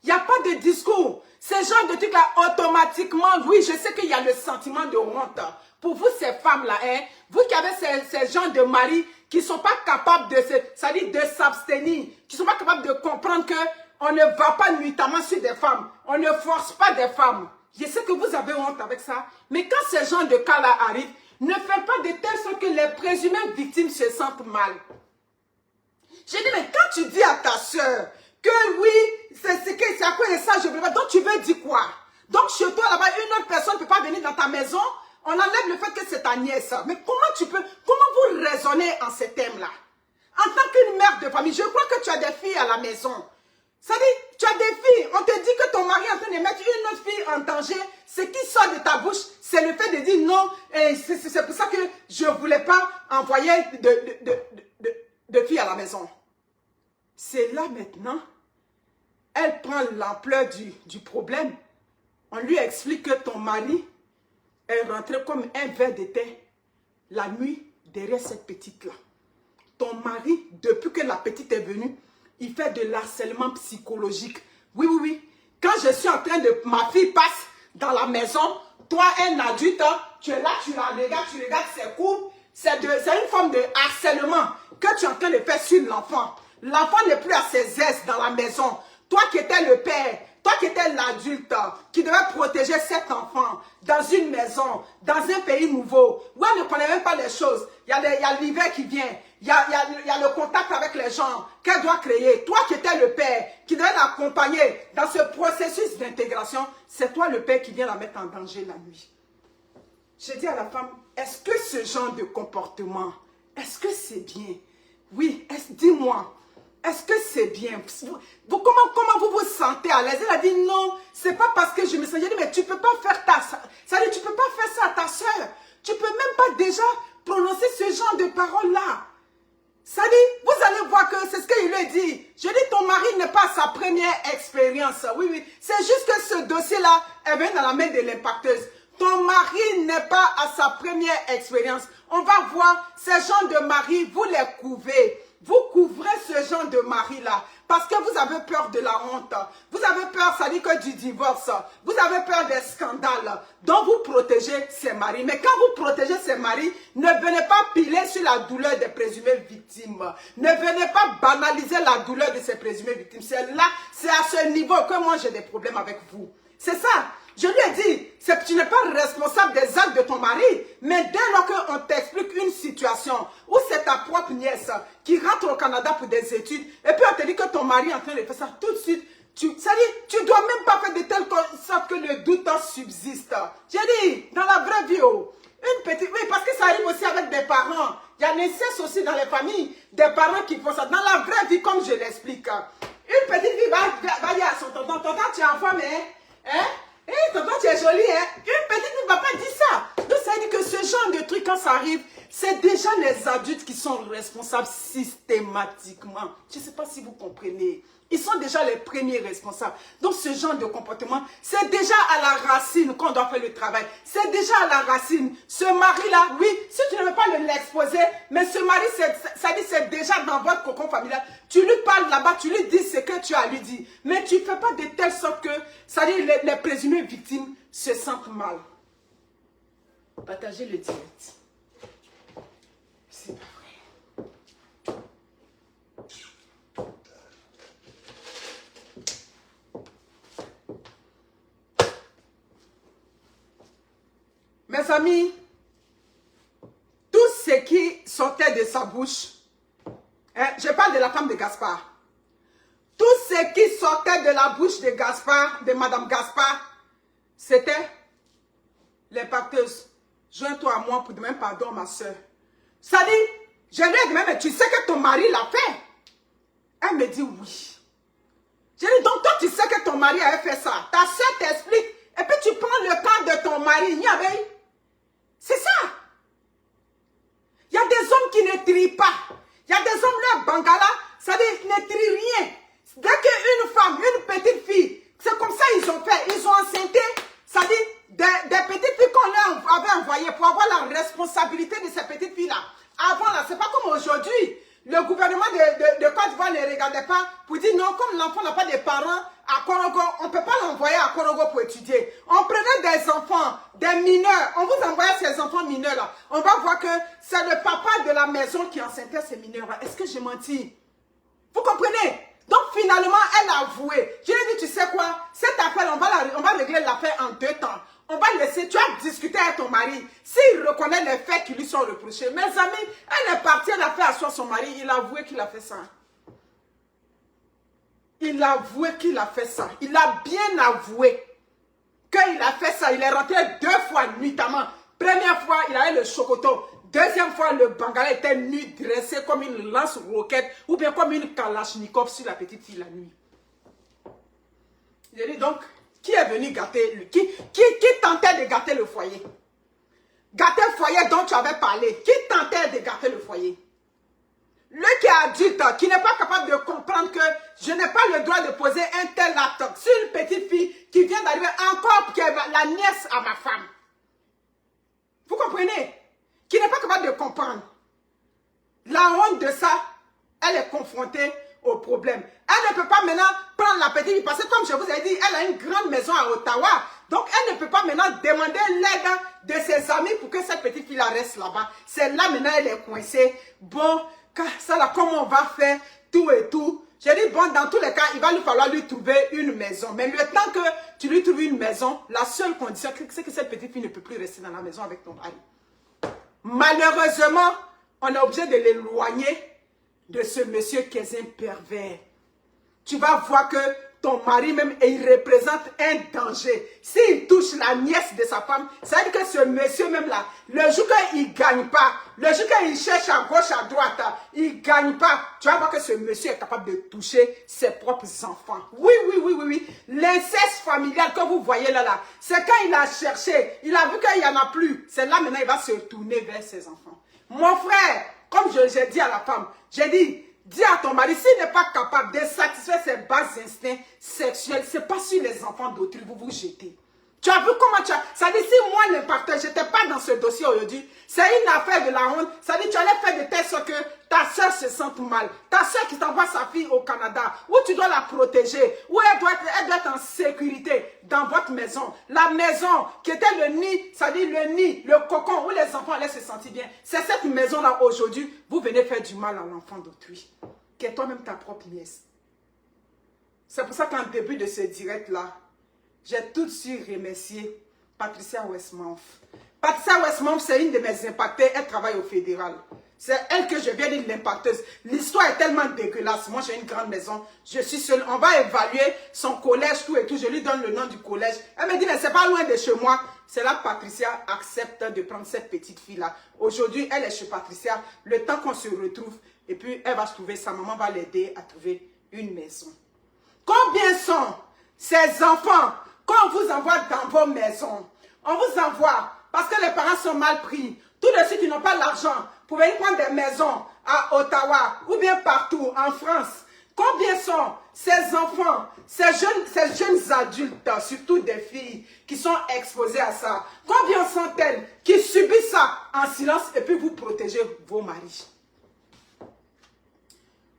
Il n'y a pas de discours. Ces genre de trucs-là, automatiquement, oui, je sais qu'il y a le sentiment de honte. Pour vous, ces femmes-là, hein, vous qui avez ces gens de maris qui ne sont pas capables de s'abstenir, qui ne sont pas capables de comprendre qu'on ne va pas nuitamment sur des femmes. On ne force pas des femmes. Je sais que vous avez honte avec ça. Mais quand ces gens de cas-là arrivent, ne faites pas de telle sorte que les présumées victimes se sentent mal. J'ai dit, mais quand tu dis à ta soeur que oui, c'est à quoi et ça, je ne veux pas. Donc tu veux dire quoi? Donc chez toi là-bas, une autre personne ne peut pas venir dans ta maison. On enlève le fait que c'est ta nièce. Mais comment vous raisonnez en ces termes-là? En tant qu'une mère de famille, je crois que tu as des filles à la maison. Ça dit, tu as des filles. On te dit que ton mari est en train de mettre une autre fille en danger. Ce qui sort de ta bouche, c'est le fait de dire non. C'est pour ça que je ne voulais pas envoyer de filles à la maison. C'est là maintenant, elle prend l'ampleur du problème. On lui explique que ton mari est rentré comme un ver de terre la nuit derrière cette petite-là. Ton mari, depuis que la petite est venue, il fait de l'harcèlement psychologique. Oui, oui, oui. Quand je suis en train de... Ma fille passe dans la maison, toi, un adulte, tu es là, tu regardes ses cours. C'est une forme de harcèlement que tu es en train de faire sur l'enfant. L'enfant n'est plus à ses aises dans la maison. Toi qui étais le père, toi qui étais l'adulte, qui devait protéger cet enfant dans une maison, dans un pays nouveau, où elle ne connaît même pas les choses. Il y a l'hiver qui vient, il y a le contact avec les gens qu'elle doit créer. Toi qui étais le père, qui devait l'accompagner dans ce processus d'intégration, c'est toi le père qui vient la mettre en danger la nuit. Je dis à la femme, est-ce que ce genre de comportement, est-ce que c'est bien? Oui, dis-moi. Est-ce que c'est bien? Comment vous vous sentez à l'aise? Elle a dit non, c'est pas parce que je me sens. J'ai dit mais tu peux pas faire ça veut dire, tu peux pas faire ça à ta soeur. Tu peux même pas déjà prononcer ce genre de paroles-là. Ça dit, vous allez voir que c'est ce qu'il lui a dit. Je dis ton mari n'est pas sa première expérience. Oui, oui. C'est juste que ce dossier-là est venu dans la main de l'impacteuse. Ton mari n'est pas à sa première expérience. On va voir ces gens de mari, vous les couvez. Vous couvrez ce genre de mari-là parce que vous avez peur de la honte. Vous avez peur, ça dit que du divorce. Vous avez peur des scandales. Donc vous protégez ces maris. Mais quand vous protégez ces maris, ne venez pas piler sur la douleur des présumées victimes. Ne venez pas banaliser la douleur de ces présumées victimes. C'est là, c'est à ce niveau que moi j'ai des problèmes avec vous. C'est ça. Je lui ai dit, tu n'es pas responsable des actes de ton mari, mais dès lors qu'on t'explique une situation où c'est ta propre nièce qui rentre au Canada pour des études, et puis on te dit que ton mari est en train de faire ça, tout de suite, tu dois même pas faire de telle sorte que le doute subsiste. J'ai dit, dans la vraie vie, une petite, oui, parce que ça arrive aussi avec des parents. Il y a l'inceste aussi dans les familles, des parents qui font ça. Dans la vraie vie, comme je l'explique, une petite fille va dire à son tonton, tonton, tu es en forme, hein? Tonton, tu es jolie, hein? Une petite fille ne va pas dire ça. Donc, ça veut dire que ce genre de truc, quand ça arrive, c'est déjà les adultes qui sont responsables systématiquement. Je ne sais pas si vous comprenez. Ils sont déjà les premiers responsables. Donc, ce genre de comportement, c'est déjà à la racine qu'on doit faire le travail. C'est déjà à la racine. Ce mari-là, oui, si tu ne veux pas l'exposer, mais ce mari, ça dit c'est déjà dans votre cocon familial. Tu lui parles là-bas, tu lui dis ce que tu as lui dit. Mais tu ne fais pas de telle sorte que, ça dit les présumées victimes se sentent mal. Partagez le direct. C'est pas vrai. Mes amis, tout ce qui sortait de sa bouche, je parle de la femme de Gaspard, tout ce qui sortait de la bouche de Gaspard, de Madame Gaspard, c'était l'impacteuse. Joins-toi à moi pour demander pardon, ma soeur. Ça dit, je lui ai dit, mais tu sais que ton mari l'a fait? Elle me dit oui. Je lui ai dit, donc toi tu sais que ton mari avait fait ça. Ta soeur t'explique, et puis tu prends le cas de ton mari. Il y avait... C'est ça. Il y a des hommes qui ne trient pas. Il y a des hommes, leur bangala, ça dit, ils ne trient rien. Dès qu'une femme, une petite fille, c'est comme ça ils ont fait. Ils ont enceinté, ça dit, des petites filles qu'on leur avait envoyées pour avoir la responsabilité de ces petites filles-là. Avant, là, c'est pas comme aujourd'hui. Le gouvernement de Côte d'Ivoire ne regardait pas pour dire non, comme l'enfant n'a pas de parents à Korogo, on ne peut pas l'envoyer à Korogo pour étudier. On prenait des enfants, des mineurs, on vous envoyait ces enfants mineurs là. On va voir que c'est le papa de la maison qui enceintait ces mineurs là. Est-ce que j'ai menti? Vous comprenez? Donc finalement, elle a avoué. Je lui ai dit, tu sais quoi? Cette affaire, on va régler l'affaire en 2 temps. On va laisser, tu as discuté avec ton mari. S'il reconnaît les faits qui lui sont reprochés. Mes amis, elle est partie, elle a fait asseoir son mari. Il a avoué qu'il a fait ça. Il a avoué qu'il a fait ça. Il a bien avoué qu'il a fait ça. Il est rentré 2 fois nuitamment. Première fois, il avait le chocoto. Deuxième fois, le bangala était nu, dressé comme une lance-roquette ou bien comme une kalachnikov sur la petite fille la nuit. Il dit donc, qui est venu gâter, qui tentait de gâter le foyer? Gâter le foyer dont tu avais parlé. Qui tentait de gâter le foyer? Lui qui est adulte, qui n'est pas capable de comprendre que je n'ai pas le droit de poser un tel acte sur une petite fille qui vient d'arriver encore, qui est la nièce à ma femme. Vous comprenez? Qui n'est pas capable de comprendre. La honte de ça, elle est confrontée au problème. Elle ne peut pas maintenant prendre la petite fille parce que comme je vous ai dit, elle a une grande maison à Ottawa. Donc elle ne peut pas maintenant demander l'aide de ses amis pour que cette petite fille la reste là-bas. C'est là maintenant elle est coincée. Bon, ça là, comment on va faire, tout et tout. J'ai dit, bon, dans tous les cas, il va lui falloir lui trouver une maison. Mais le temps que tu lui trouves une maison, la seule condition, c'est que cette petite fille ne peut plus rester dans la maison avec ton mari. Malheureusement, on est obligé de l'éloigner de ce monsieur qui est un pervers. Tu vas voir que ton mari même, il représente un danger. S'il touche la nièce de sa femme, ça veut dire que ce monsieur même là, le jour qu'il ne gagne pas, le jour qu'il cherche à gauche, à droite, il ne gagne pas, tu vas voir que ce monsieur est capable de toucher ses propres enfants. Oui, oui, oui, oui, oui. L'inceste familial que vous voyez là, c'est quand il a cherché, il a vu qu'il n'y en a plus. C'est là maintenant il va se tourner vers ses enfants. Mon frère, comme j'ai dit à la femme, j'ai dit, dis à ton mari, s'il n'est pas capable de satisfaire ses bas instincts sexuels, c'est pas sur les enfants d'autrui, vous vous jetez. Tu as vu comment tu as... Ça dit, si moi, l'impacteur, je n'étais pas dans ce dossier aujourd'hui, c'est une affaire de la honte. Ça dit, tu allais faire de telle sorte que ta soeur se sente mal. Ta soeur qui t'envoie sa fille au Canada, où tu dois la protéger, où elle doit être en sécurité dans votre maison. La maison qui était le nid, ça dit le nid, le cocon, où les enfants allaient se sentir bien. C'est cette maison-là aujourd'hui, vous venez faire du mal à l'enfant d'autrui, qui est toi-même ta propre nièce. C'est pour ça qu'en début de ce direct-là, j'ai tout de suite remercié Patricia Westmouth. Patricia Westmouth, c'est une de mes impactées. Elle travaille au fédéral. C'est elle que je viens dire l'impacteuse. L'histoire est tellement dégueulasse. Moi, j'ai une grande maison. Je suis seule. On va évaluer son collège, tout et tout. Je lui donne le nom du collège. Elle me dit, mais c'est pas loin de chez moi. C'est là que Patricia accepte de prendre cette petite fille-là. Aujourd'hui, elle est chez Patricia. Le temps qu'on se retrouve, et puis elle va se trouver, sa maman va l'aider à trouver une maison. Combien sont ces enfants qu'on vous envoie dans vos maisons? On vous envoie parce que les parents sont mal pris. Tout de suite, ils n'ont pas l'argent pour venir prendre des maisons à Ottawa ou bien partout en France. Combien sont ces enfants, ces jeunes adultes, surtout des filles, qui sont exposées à ça? Combien sont-elles qui subissent ça en silence et puis vous protégez vos maris?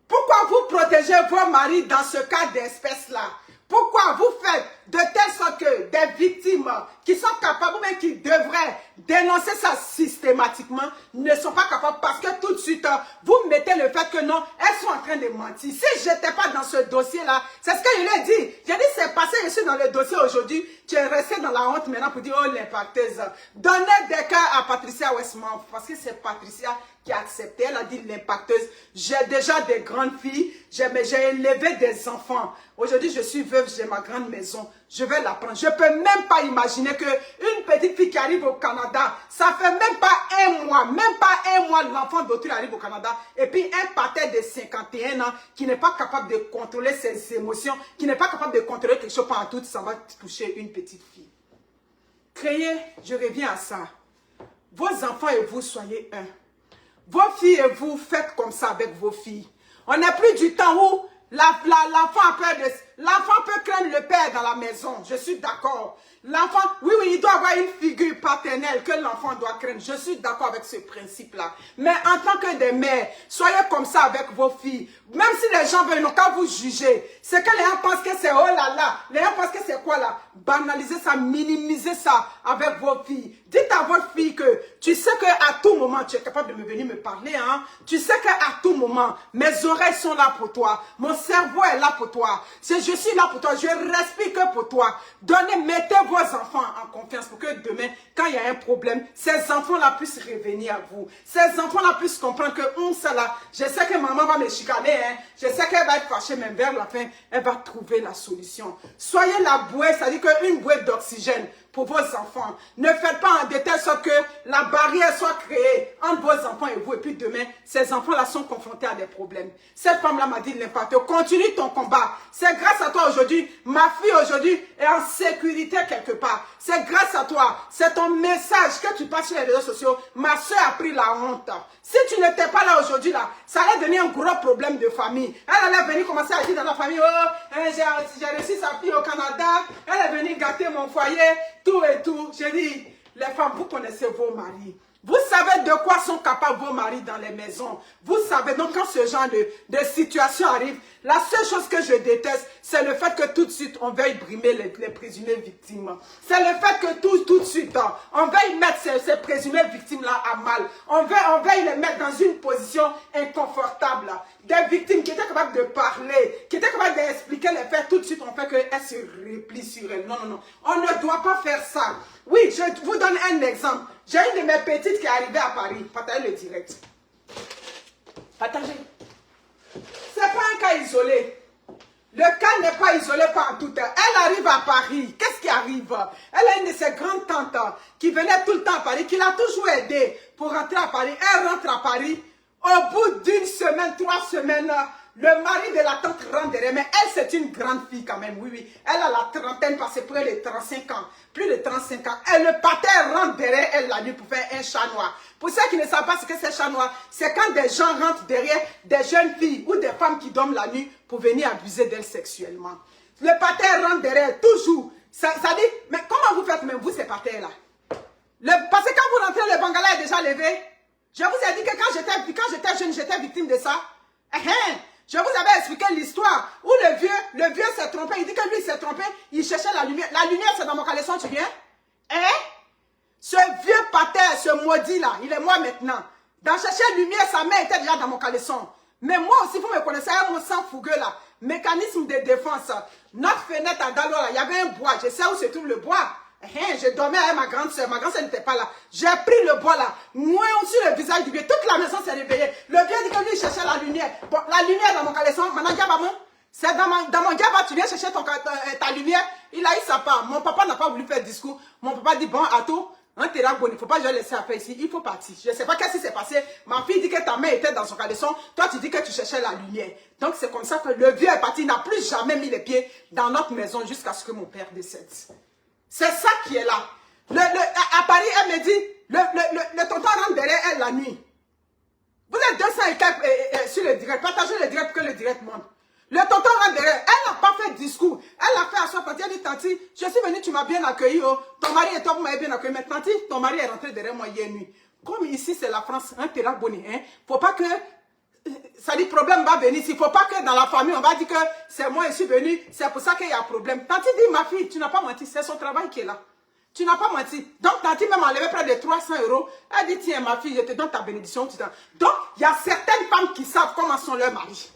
Pourquoi vous protégez vos maris dans ce cas d'espèce-là? Pourquoi vous faites de telle sorte que des victimes qui sont capables, ou même qui devraient dénoncer ça systématiquement, ne sont pas capables parce que tout de suite, vous mettez le fait que non, elles sont en train de mentir. Si je n'étais pas dans ce dossier-là, c'est ce que je lui ai dit. J'ai dit, c'est passé, je suis dans le dossier aujourd'hui, tu es resté dans la honte maintenant pour dire, oh, l'impacteuse. Donnez des cas à Patricia Westmouth, parce que c'est Patricia qui a accepté. Elle a dit, l'impacteuse, j'ai déjà des grandes filles, j'ai élevé des enfants. Aujourd'hui, je suis veuve, j'ai ma grande maison. Je vais la prendre. Je ne peux même pas imaginer qu'une petite fille qui arrive au Canada, ça fait même pas un mois, l'enfant d'autrui arrive au Canada. Et puis un pater de 51 ans qui n'est pas capable de contrôler ses émotions, qui n'est pas capable de contrôler quelque chose partout, ça va toucher une petite fille. Créez, je reviens à ça. Vos enfants et vous, soyez un. Vos filles et vous, faites comme ça avec vos filles. On n'a plus du temps où l'enfant peut craindre le père dans la maison. Je suis d'accord. L'enfant, oui, il doit avoir une figure paternelle que l'enfant doit craindre. Je suis d'accord avec ce principe-là. Mais en tant que des mères, soyez comme ça avec vos filles. Même si les gens veulent, non, quand vous jugez, c'est que les gens pensent que c'est oh là là. Les gens pensent que c'est quoi là? Banalisez ça, minimisez ça avec vos filles. Dites à votre fille que tu sais qu'à tout moment, tu es capable de me venir me parler. Hein? Tu sais qu'à tout moment, mes oreilles sont là pour toi. Mon cerveau est là pour toi. Je suis là pour toi. Je respire que pour toi. Mettez vos enfants en confiance pour que demain, quand il y a un problème, ces enfants-là puissent revenir à vous. Ces enfants-là puissent comprendre que ça là, je sais que maman va me chicaner. Hein? Je sais qu'elle va être fâchée, mais vers la fin, elle va trouver la solution. Soyez la bouée, c'est-à-dire qu'une bouée d'oxygène pour vos enfants. Ne faites pas de telle sorte que la barrière soit créée entre vos enfants et vous. Et puis demain, ces enfants-là sont confrontés à des problèmes. Cette femme-là m'a dit l'impacteur, continue ton combat. C'est grâce à toi aujourd'hui. Ma fille aujourd'hui est en sécurité quelque part. C'est grâce à toi. C'est ton message que tu passes sur les réseaux sociaux. Ma soeur a pris la honte. Si tu n'étais pas là aujourd'hui, là, ça allait devenir un gros problème de famille. Elle allait venir commencer à dire dans la famille, oh, j'ai reçu sa fille au Canada. Elle est venue gâter mon foyer. Tout et tout. J'ai dit, Les femmes, vous connaissez vos maris. Vous savez de quoi sont capables vos maris dans les maisons. Vous savez, donc quand ce genre de situation arrive, la seule chose que je déteste, c'est le fait que tout de suite, on veuille brimer les présumées victimes. C'est le fait que tout de suite, on veuille mettre ces présumées victimes-là à mal. On veuille les mettre dans une position inconfortable. Des victimes qui étaient capables de parler, qui étaient capables d'expliquer les faits, tout de suite, on fait qu'elles se replient sur elles. Non, non, non. On ne doit pas faire ça. Oui, je vous donne un exemple. J'ai une de mes petites qui est arrivée à Paris. Partagez le direct. Partagez. Ce n'est pas un cas isolé. Le cas n'est pas isolé partout. Elle arrive à Paris. Qu'est-ce qui arrive? Elle a une de ses grandes tantes qui venait tout le temps à Paris, qui l'a toujours aidée pour rentrer à Paris. Elle rentre à Paris. Au bout d'une semaine, 3 semaines, le mari de la tante rentre derrière. Mais elle, c'est une grande fille quand même. Oui, oui. Elle a la trentaine, passé près de 35 ans. Plus de 35 ans. Et le pater rentre derrière elle la nuit pour faire un chat noir. Pour ceux qui ne savent pas ce que c'est chat noir, c'est quand des gens rentrent derrière des jeunes filles ou des femmes qui dorment la nuit pour venir abuser d'elles sexuellement. Le pater rentre derrière toujours. Ça dit, mais comment vous faites même vous ces paters-là? Parce que quand vous rentrez, le bangala est déjà levé. Je vous ai dit que quand j'étais jeune, j'étais victime de ça. Je vous avais expliqué l'histoire où le vieux s'est trompé. Il dit que lui s'est trompé, il cherchait la lumière. La lumière, c'est dans mon caleçon, tu viens? Ce vieux pater, ce maudit là, il est moi maintenant. Dans chercher la lumière, sa mère était déjà dans mon caleçon. Mais moi aussi, vous me connaissez, mon sang fougueux là. Mécanisme de défense. Notre fenêtre à Dalo là, il y avait un bois. Je sais où se trouve le bois. Je dormais avec ma grande soeur. Ma grande soeur n'était pas là. J'ai pris le bois là. Moi aussi le visage du vieux. Toute la maison s'est réveillée. Le vieux dit que lui il cherchait la lumière. Bon, la lumière dans mon caleçon. Maintenant, c'est dans mon gaba, tu viens chercher ta lumière. Il a eu sa part. Mon papa n'a pas voulu faire discours. Mon papa dit, bon, Ato, il ne faut pas que je laisse faire ici. Il faut partir. Je ne sais pas qu'est-ce qui s'est passé. Ma fille dit que ta mère était dans son caleçon. Toi, tu dis que tu cherchais la lumière. Donc, c'est comme ça que le vieux est parti. Il n'a plus jamais mis les pieds dans notre maison jusqu'à ce que mon père décède. C'est ça qui est là. À Paris, elle me dit, le tonton rentre derrière elle la nuit. Vous êtes 200 et quelques sur le direct. Partagez le direct pour que le direct monte. Le tonton rentre derrière. Elle n'a pas fait de discours. Elle a fait à soi partie. Elle dit, Tanti, je suis venue, tu m'as bien accueilli. Oh. Ton mari et toi, vous m'avez bien accueilli. Mais Tanti, ton mari est rentré derrière moi hier nuit. Comme ici, c'est la France, un terrain bonnet. Faut pas que... Ça dit, problème va venir. Il ne faut pas que dans la famille, on va dire que c'est moi, je suis venu, c'est pour ça qu'il y a problème. Tanti dit, ma fille, tu n'as pas menti, c'est son travail qui est là. Tu n'as pas menti. Donc, Tanti m'a enlevé près de 300 €. Elle dit, tiens, ma fille, je te donne ta bénédiction. Donc, il y a certaines femmes qui savent comment sont leurs maris.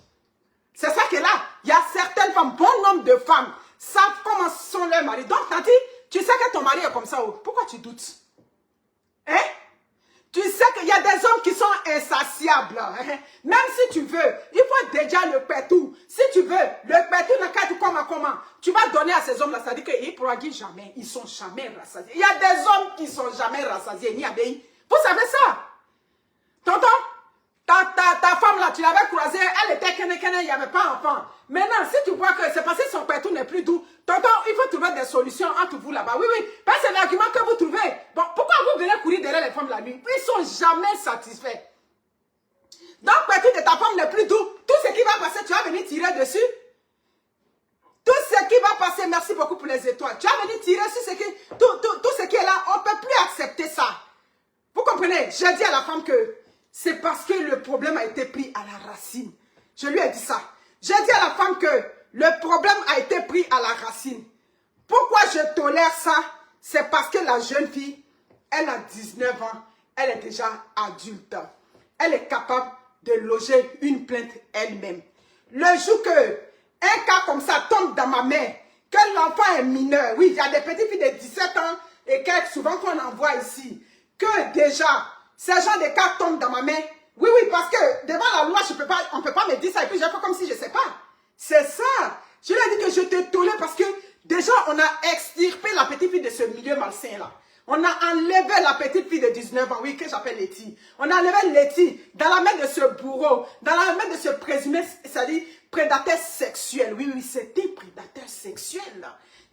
C'est ça qui est là. Il y a certaines femmes, bon nombre de femmes, savent comment sont leurs maris. Donc, Tanti, tu sais que ton mari est comme ça. Oh. Pourquoi tu doutes? Tu sais qu'il y a des hommes qui sont insatiables. Même si tu veux, il faut déjà le pétou. Si tu veux, le pétou n'a qu'à dire comment. Tu vas donner à ces hommes-là, ça dit qu'ils ne pourront jamais. Ils ne sont jamais rassasiés. Il y a des hommes qui ne sont jamais rassasiés. Vous savez ça? Tonton, ta femme là, tu l'avais croisée, elle était kene, il n'y avait pas enfant. Maintenant, si tu vois que c'est passé, son pétou n'est plus doux, tonton, il faut trouver des solutions entre vous là-bas. Oui, parce que c'est l'argument que vous trouvez. Bon, pourquoi vous venez courir derrière les femmes la nuit? Ils ne sont jamais satisfaits. Donc, pétou de ta femme n'est plus doux. Tout ce qui va passer, tu vas venir tirer dessus. Tout ce qui va passer, merci beaucoup pour les étoiles. Tu vas venir tirer sur tout ce qui est là. On ne peut plus accepter ça. Vous comprenez? J'ai dit à la femme que c'est parce que le problème a été pris à la racine. Je lui ai dit ça. J'ai dit à la femme que le problème a été pris à la racine. Pourquoi je tolère ça? C'est parce que la jeune fille, elle a 19 ans. Elle est déjà adulte. Elle est capable de loger une plainte elle-même. Le jour que un cas comme ça tombe dans ma main, que l'enfant est mineur, oui, il y a des petites filles de 17 ans et quelques souvent qu'on envoie ici, que déjà, ces gens de cas tombent dans ma main. Oui, parce que devant la loi, on ne peut pas me dire ça et puis j'ai fait comme si je ne sais pas. C'est ça. Je lui ai dit que je te tolère parce que déjà, on a extirpé la petite fille de ce milieu malsain là. On a enlevé la petite fille de 19 ans, oui, que j'appelle Letty. On a enlevé Letty dans la main de ce bourreau, dans la main de ce présumé, c'est-à-dire prédateur sexuel. Oui, c'était prédateur sexuel.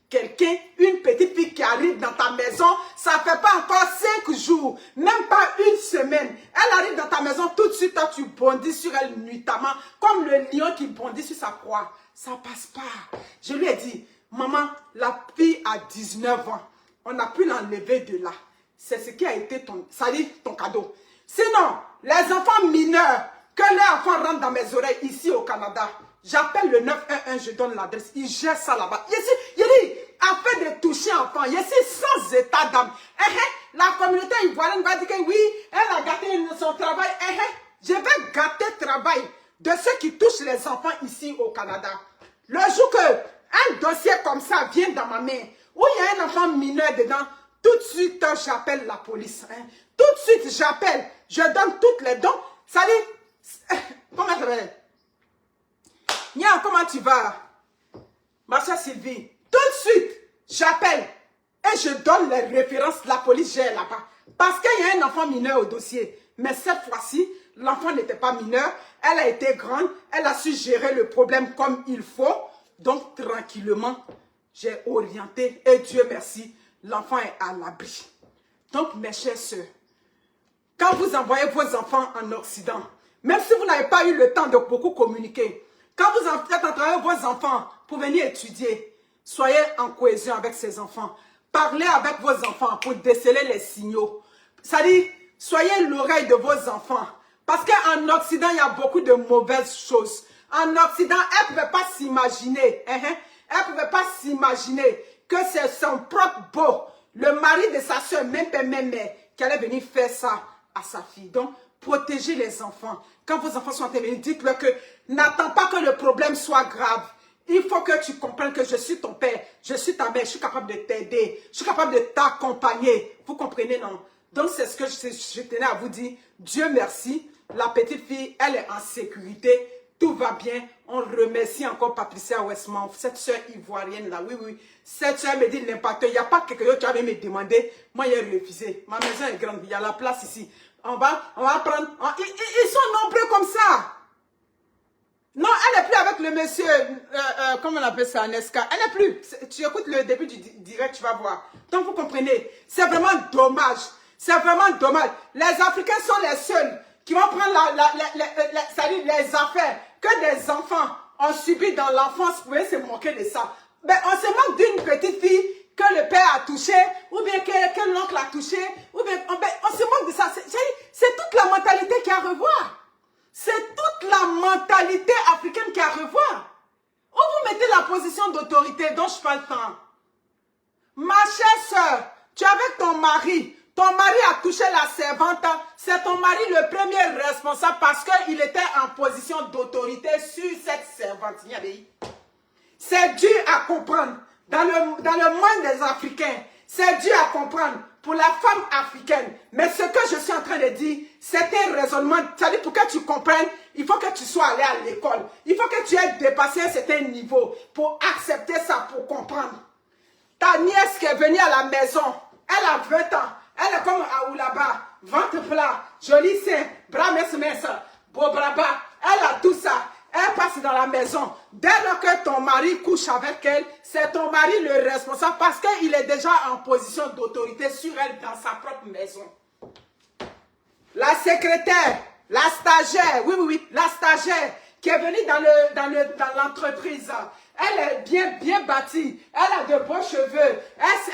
Quelqu'un, une petite fille qui arrive dans ta maison, ça ne fait pas encore 5 jours, même pas une semaine. Elle arrive dans ta maison, tout de suite, toi, tu bondis sur elle nuitamment, comme le lion qui bondit sur sa proie. Ça ne passe pas. Je lui ai dit, maman, la fille a 19 ans. On a pu l'enlever de là. C'est ce qui a été ton cadeau. Sinon, les enfants mineurs, que les enfants rentrent dans mes oreilles ici au Canada, j'appelle le 911, je donne l'adresse, ils gèrent ça là-bas. Il dit, afin de toucher enfant, ici sans état d'âme. La communauté ivoirienne va dire que oui, elle a gâté son travail. Je vais gâter le travail de ceux qui touchent les enfants ici au Canada. Le jour que un dossier comme ça vient dans ma main, où il y a un enfant mineur dedans, tout de suite j'appelle la police. Tout de suite j'appelle, je donne toutes les dons. Salut, comment tu vas? Nia, comment tu vas? Ma chère Sylvie, tout de suite j'appelle et je donne les références, la police gère là-bas. Parce qu'il y a un enfant mineur au dossier. Mais cette fois-ci, l'enfant n'était pas mineur, elle a été grande, elle a su gérer le problème comme il faut. Donc, tranquillement, j'ai orienté et Dieu merci, l'enfant est à l'abri. Donc, mes chères sœurs, quand vous envoyez vos enfants en Occident, même si vous n'avez pas eu le temps de beaucoup communiquer, quand vous êtes envoyé vos enfants pour venir étudier, soyez en cohésion avec ces enfants. Parlez avec vos enfants pour déceler les signaux. C'est-à-dire, soyez l'oreille de vos enfants. Parce qu'en Occident, il y a beaucoup de mauvaises choses. En Occident, elle ne pouvait pas s'imaginer. Elle ne pouvait pas s'imaginer que c'est son propre beau, le mari de sa soeur, même qui allait venir faire ça à sa fille. Donc, protégez les enfants. Quand vos enfants sont intervenus, dites-leur que n'attends pas que le problème soit grave. Il faut que tu comprennes que je suis ton père, je suis ta mère, je suis capable de t'aider, je suis capable de t'accompagner. Vous comprenez, non? Donc, c'est ce que je tenais à vous dire. Dieu merci, la petite fille, elle est en sécurité. Tout va bien. On remercie encore Patricia Westman, cette soeur ivoirienne là. Oui. Cette soeur me dit l'impact. Il n'y a pas quelque chose que tu avais me demandé. Moi, j'ai refusé. Ma maison est grande. Il y a la place ici. On va prendre. Ils sont nombreux comme ça. Non, elle n'est plus avec le monsieur, comment on appelle ça, Nesca. Elle n'est plus. Tu écoutes le début du direct, tu vas voir. Donc, vous comprenez, c'est vraiment dommage. C'est vraiment dommage. Les Africains sont les seuls qui vont prendre les affaires que des enfants ont subi dans l'enfance. Vous pouvez se moquer de ça. Mais on se moque d'une petite fille que le père a touché, ou bien que l'oncle a touché, ou bien on se moque de ça. C'est toute la mentalité qu'il y a à revoir. C'est toute la mentalité africaine qu'il y a à revoir. Où vous mettez la position d'autorité dont je parle tant. Ma chère soeur, tu es avec ton mari a touché la servante, c'est ton mari le premier responsable parce qu'il était en position d'autorité sur cette servante. C'est dur à comprendre. Dans le monde des Africains, c'est dur à comprendre pour la femme africaine. Mais ce que je suis en train de dire, c'est un raisonnement. C'est-à-dire, pour que tu comprennes, il faut que tu sois allé à l'école. Il faut que tu aies dépassé un certain niveau pour accepter ça, pour comprendre. Ta nièce qui est venue à la maison, elle a 20 ans. Elle est comme Aoulaba, ventre plat, joli sein, bras mince, beau bras bas. Elle a tout ça. Elle passe dans la maison. Dès lors que ton mari couche avec elle, c'est ton mari le responsable parce qu'il est déjà en position d'autorité sur elle dans sa propre maison. La secrétaire, la stagiaire, oui, la stagiaire qui est venue dans l'entreprise, elle est bien bâtie, elle a de beaux cheveux,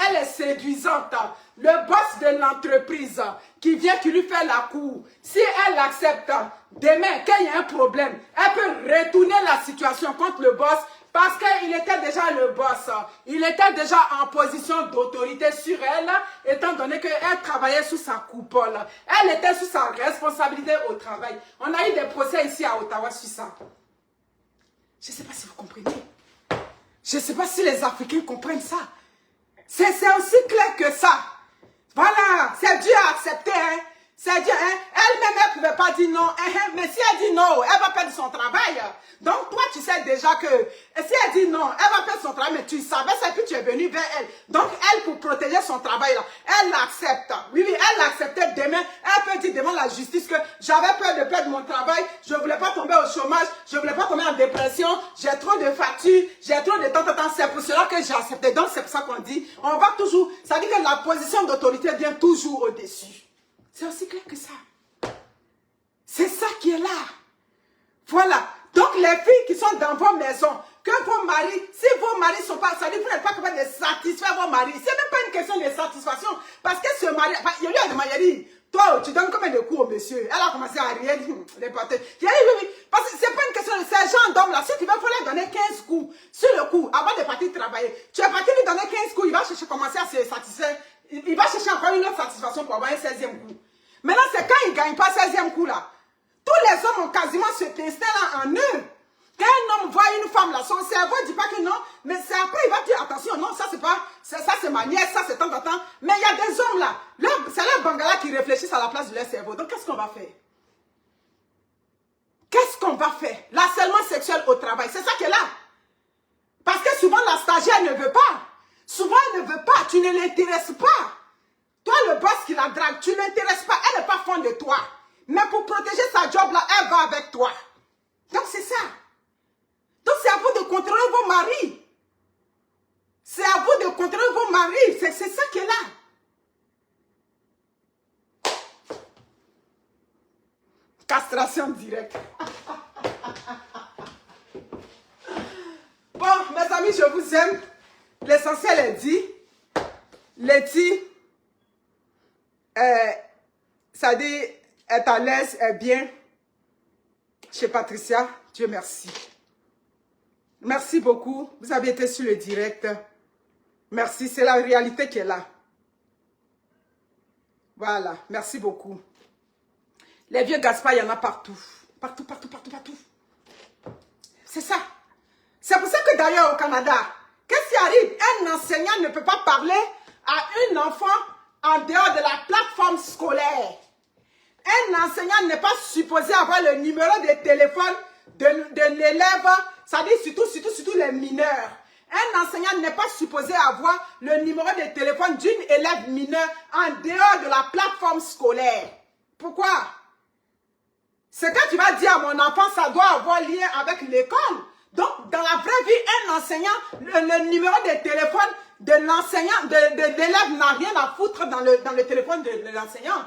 elle est séduisante. Le boss de l'entreprise qui lui fait la cour, si elle accepte, demain, quand il y a un problème, elle peut retourner la situation contre le boss parce qu'il était déjà le boss. Il était déjà en position d'autorité sur elle, étant donné qu'elle travaillait sous sa coupole. Elle était sous sa responsabilité au travail. On a eu des procès ici à Ottawa sur ça. Je ne sais pas si vous comprenez. Je ne sais pas si les Africains comprennent ça. C'est aussi clair que ça. Voilà, c'est dur à accepter. C'est dur. Elle-même, elle ne pouvait pas dire non. Mais si elle dit non, elle va perdre son travail. Donc, toi, tu sais déjà que si elle dit non, elle va perdre son travail. Mais tu savais ça et puis tu es venu vers elle. Donc, elle, pour protéger son travail, là, elle l'accepte. Oui, elle l'acceptait demain. Elle peut dire devant la justice que j'avais peur de perdre mon travail. Je ne voulais pas tomber au chômage. Je ne voulais pas tomber en dépression. J'ai trop de factures. J'ai trop de temps. C'est pour cela que j'ai accepté. Donc, c'est pour ça qu'on dit, on va toujours, ça dit que la position d'autorité vient toujours au-dessus. C'est aussi clair que ça. C'est ça qui est là. Voilà. Donc, les filles qui sont dans vos maisons, que vos maris, si vos maris sont pas, ça dit, vous n'êtes pas capable de satisfaire vos maris. C'est même pas une question de satisfaction. Parce que ce mari, il lui a demandé, il a dit, toi, tu donnes combien de coups au monsieur? Elle a commencé à rire, elle dit, les pâtés. Il a dit, oui, oui, parce que c'est pas une question de ces gens d'hommes là. Si tu veux, il faut leur donner 15 coups sur le coup, avant de partir travailler. Tu es parti lui donner 15 coups, il va chercher, commencer à se satisfaire. Il va chercher encore une autre satisfaction pour avoir un 16e coup. Maintenant, c'est quand il ne gagne pas 16e coup là. Tous les hommes ont quasiment cet instinct-là en eux. Quand un homme voit une femme là, son cerveau ne dit pas que non, mais c'est après il va dire attention, non, ça c'est pas, ça c'est ma nièce, ça c'est tant. Mais il y a des hommes là, c'est les Bangala qui réfléchissent à la place de leur cerveau. Donc qu'est-ce qu'on va faire? Qu'est-ce qu'on va faire? L'harcèlement sexuel au travail, c'est ça qui est là. Parce que souvent la stagiaire ne veut pas. Souvent elle ne veut pas, tu ne l'intéresses pas. Toi le boss qui la drague, tu ne l'intéresses pas, elle n'est pas fan de toi. Mais pour protéger sa job là, elle va avec toi. Donc c'est ça. Donc c'est à vous de contrôler vos maris. C'est à vous de contrôler vos maris. C'est ça qui est là. Castration directe. Bon, mes amis, je vous aime. L'essentiel est dit. Letty, ça dit, est à l'aise, est bien. Chez Patricia, Dieu merci. Merci beaucoup. Vous avez été sur le direct. Merci, c'est la réalité qui est là. Voilà, merci beaucoup. Les vieux Gaspard, il y en a partout. Partout. C'est ça. C'est pour ça que d'ailleurs au Canada, qu'est-ce qui arrive? Un enseignant ne peut pas parler à un enfant en dehors de la plateforme scolaire. Un enseignant n'est pas supposé avoir le numéro de téléphone de l'élève, ça dit surtout les mineurs. Un enseignant n'est pas supposé avoir le numéro de téléphone d'une élève mineure en dehors de la plateforme scolaire. Pourquoi? C'est quand tu vas dire à mon enfant, ça doit avoir lien avec l'école. Donc, dans la vraie vie, un enseignant, le numéro de téléphone de l'enseignant, de l'élève n'a rien à foutre dans le téléphone de l'enseignant.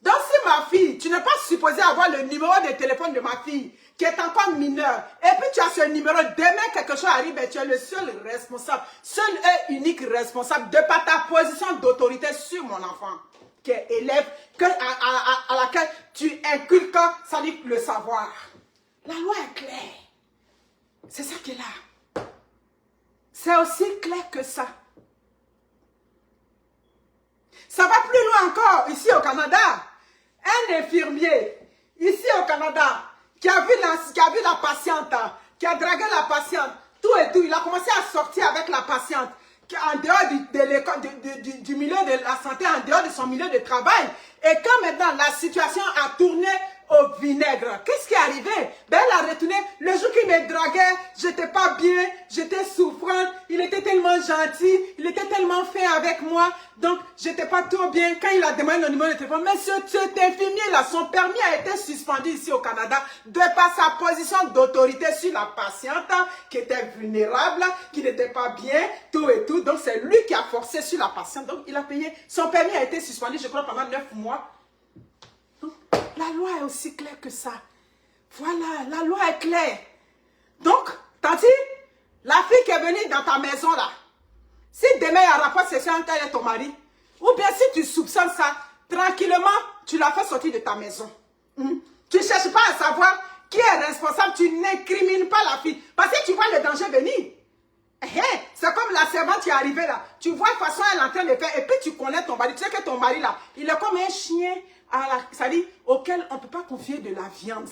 Donc, si ma fille, tu n'es pas supposé avoir le numéro de téléphone de ma fille, qui est encore mineure, et puis tu as ce numéro, demain quelque chose arrive, et tu es le seul responsable, seul et unique responsable de par ta position d'autorité sur mon enfant, qui est élève, à laquelle tu inculques, ça dit le savoir. La loi est claire. C'est ça qui est là. C'est aussi clair que ça. Ça va plus loin encore, ici au Canada. Un infirmier, ici au Canada, qui a vu la patiente, qui a dragué la patiente, tout et tout, il a commencé à sortir avec la patiente, en dehors du milieu de la santé, en dehors de son milieu de travail. Et quand maintenant la situation a tourné au vinaigre, qu'est-ce qui est arrivé? Ben, elle a retourné, le jour qu'il me draguait, j'étais pas bien, j'étais souffrante, il était tellement gentil, il était tellement fin avec moi, donc j'étais pas trop bien. Quand il a demandé le numéro de téléphone, mais cet infirmier-là, son permis a été suspendu ici au Canada de par sa position d'autorité sur la patiente qui était vulnérable, qui n'était pas bien, tout et tout. Donc c'est lui qui a forcé sur la patiente, donc il a payé. Son permis a été suspendu, je crois, pendant 9 mois. Donc, la loi est aussi claire que ça. Voilà, la loi est claire. Donc, Tanti, la fille qui est venue dans ta maison là, si demain il y a un rapport sexuel entre elle et ton mari, ou bien si tu soupçonnes ça, tranquillement, tu la fais sortir de ta maison. Tu ne cherches pas à savoir qui est responsable, tu n'incrimines pas la fille. Parce que tu vois le danger venir. C'est comme la servante qui est arrivée là. Tu vois de toute façon elle est en train de faire, et puis tu connais ton mari. Tu sais que ton mari là, il est comme un chien auquel on ne peut pas confier de la viande.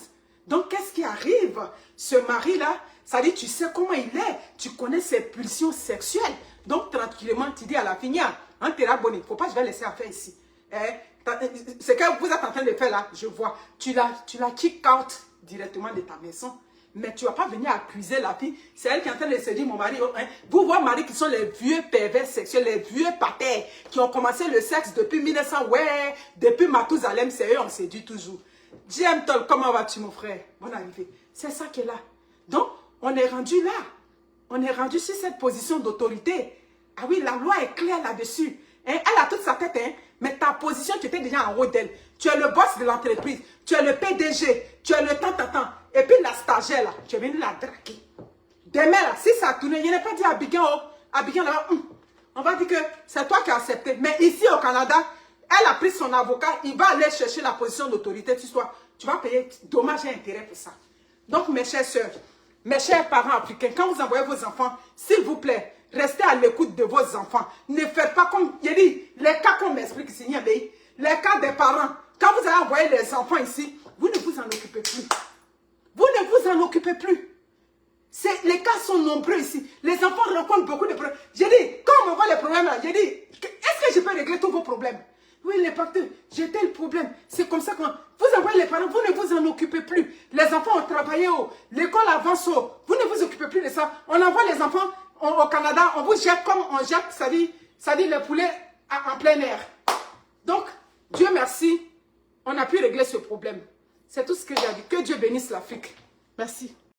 Donc qu'est-ce qui arrive? Ce mari là, ça dit tu sais comment il est, tu connais ses pulsions sexuelles. Donc tranquillement tu dis à la fille, hein, t'es là bonne, il ne faut pas que je vais laisser faire ici. Ce que vous êtes en train de faire là, je vois, tu la kick out directement de ta maison. Mais tu ne vas pas venir accuser la fille. C'est elle qui est en train de se dire, mon mari, vous voyez maris qui sont les vieux pervers sexuels, les vieux patères, qui ont commencé le sexe depuis 1900, ouais, depuis Mathusalem, c'est eux, on s'est dit toujours. JM Tol, comment vas-tu mon frère? Bonne arrivée. C'est ça qui est là. Donc, on est rendu là. On est rendu sur cette position d'autorité. Ah oui, la loi est claire là-dessus. Elle a toute sa tête, mais ta position, tu étais déjà en haut d'elle. Tu es le boss de l'entreprise, tu es le PDG, tu es le tant. Et puis la stagiaire là, tu es venu la draguer. Demain, là, si ça a tourné, il n'est pas dit à Abidjan, oh, Abidjan, là, on va dire que c'est toi qui as accepté. Mais ici, au Canada, elle a pris son avocat, il va aller chercher la position d'autorité. Tu vas payer dommages et intérêts pour ça. Donc, mes chères sœurs, mes chers parents africains, quand vous envoyez vos enfants, s'il vous plaît, restez à l'écoute de vos enfants. Ne faites pas comme, il dit, les cas qu'on m'explique ici, les cas des parents. Quand vous allez envoyer les enfants ici, vous ne vous en occupez plus. Vous ne vous en occupez plus. Les cas sont nombreux ici. Les enfants rencontrent beaucoup de problèmes. J'ai dit, quand on m'envoie les problèmes là, j'ai dit, est-ce que je peux régler tous vos problèmes? Oui, les parents, j'ai tel problème. C'est comme ça que vous envoyez les parents, vous ne vous en occupez plus. Les enfants ont travaillé haut, l'école avance haut. Vous ne vous occupez plus de ça. On envoie les enfants au Canada, on vous jette comme on jette, ça dit le poulet en plein air. Donc, Dieu merci, on a pu régler ce problème. C'est tout ce que j'ai dit. Que Dieu bénisse l'Afrique. Merci.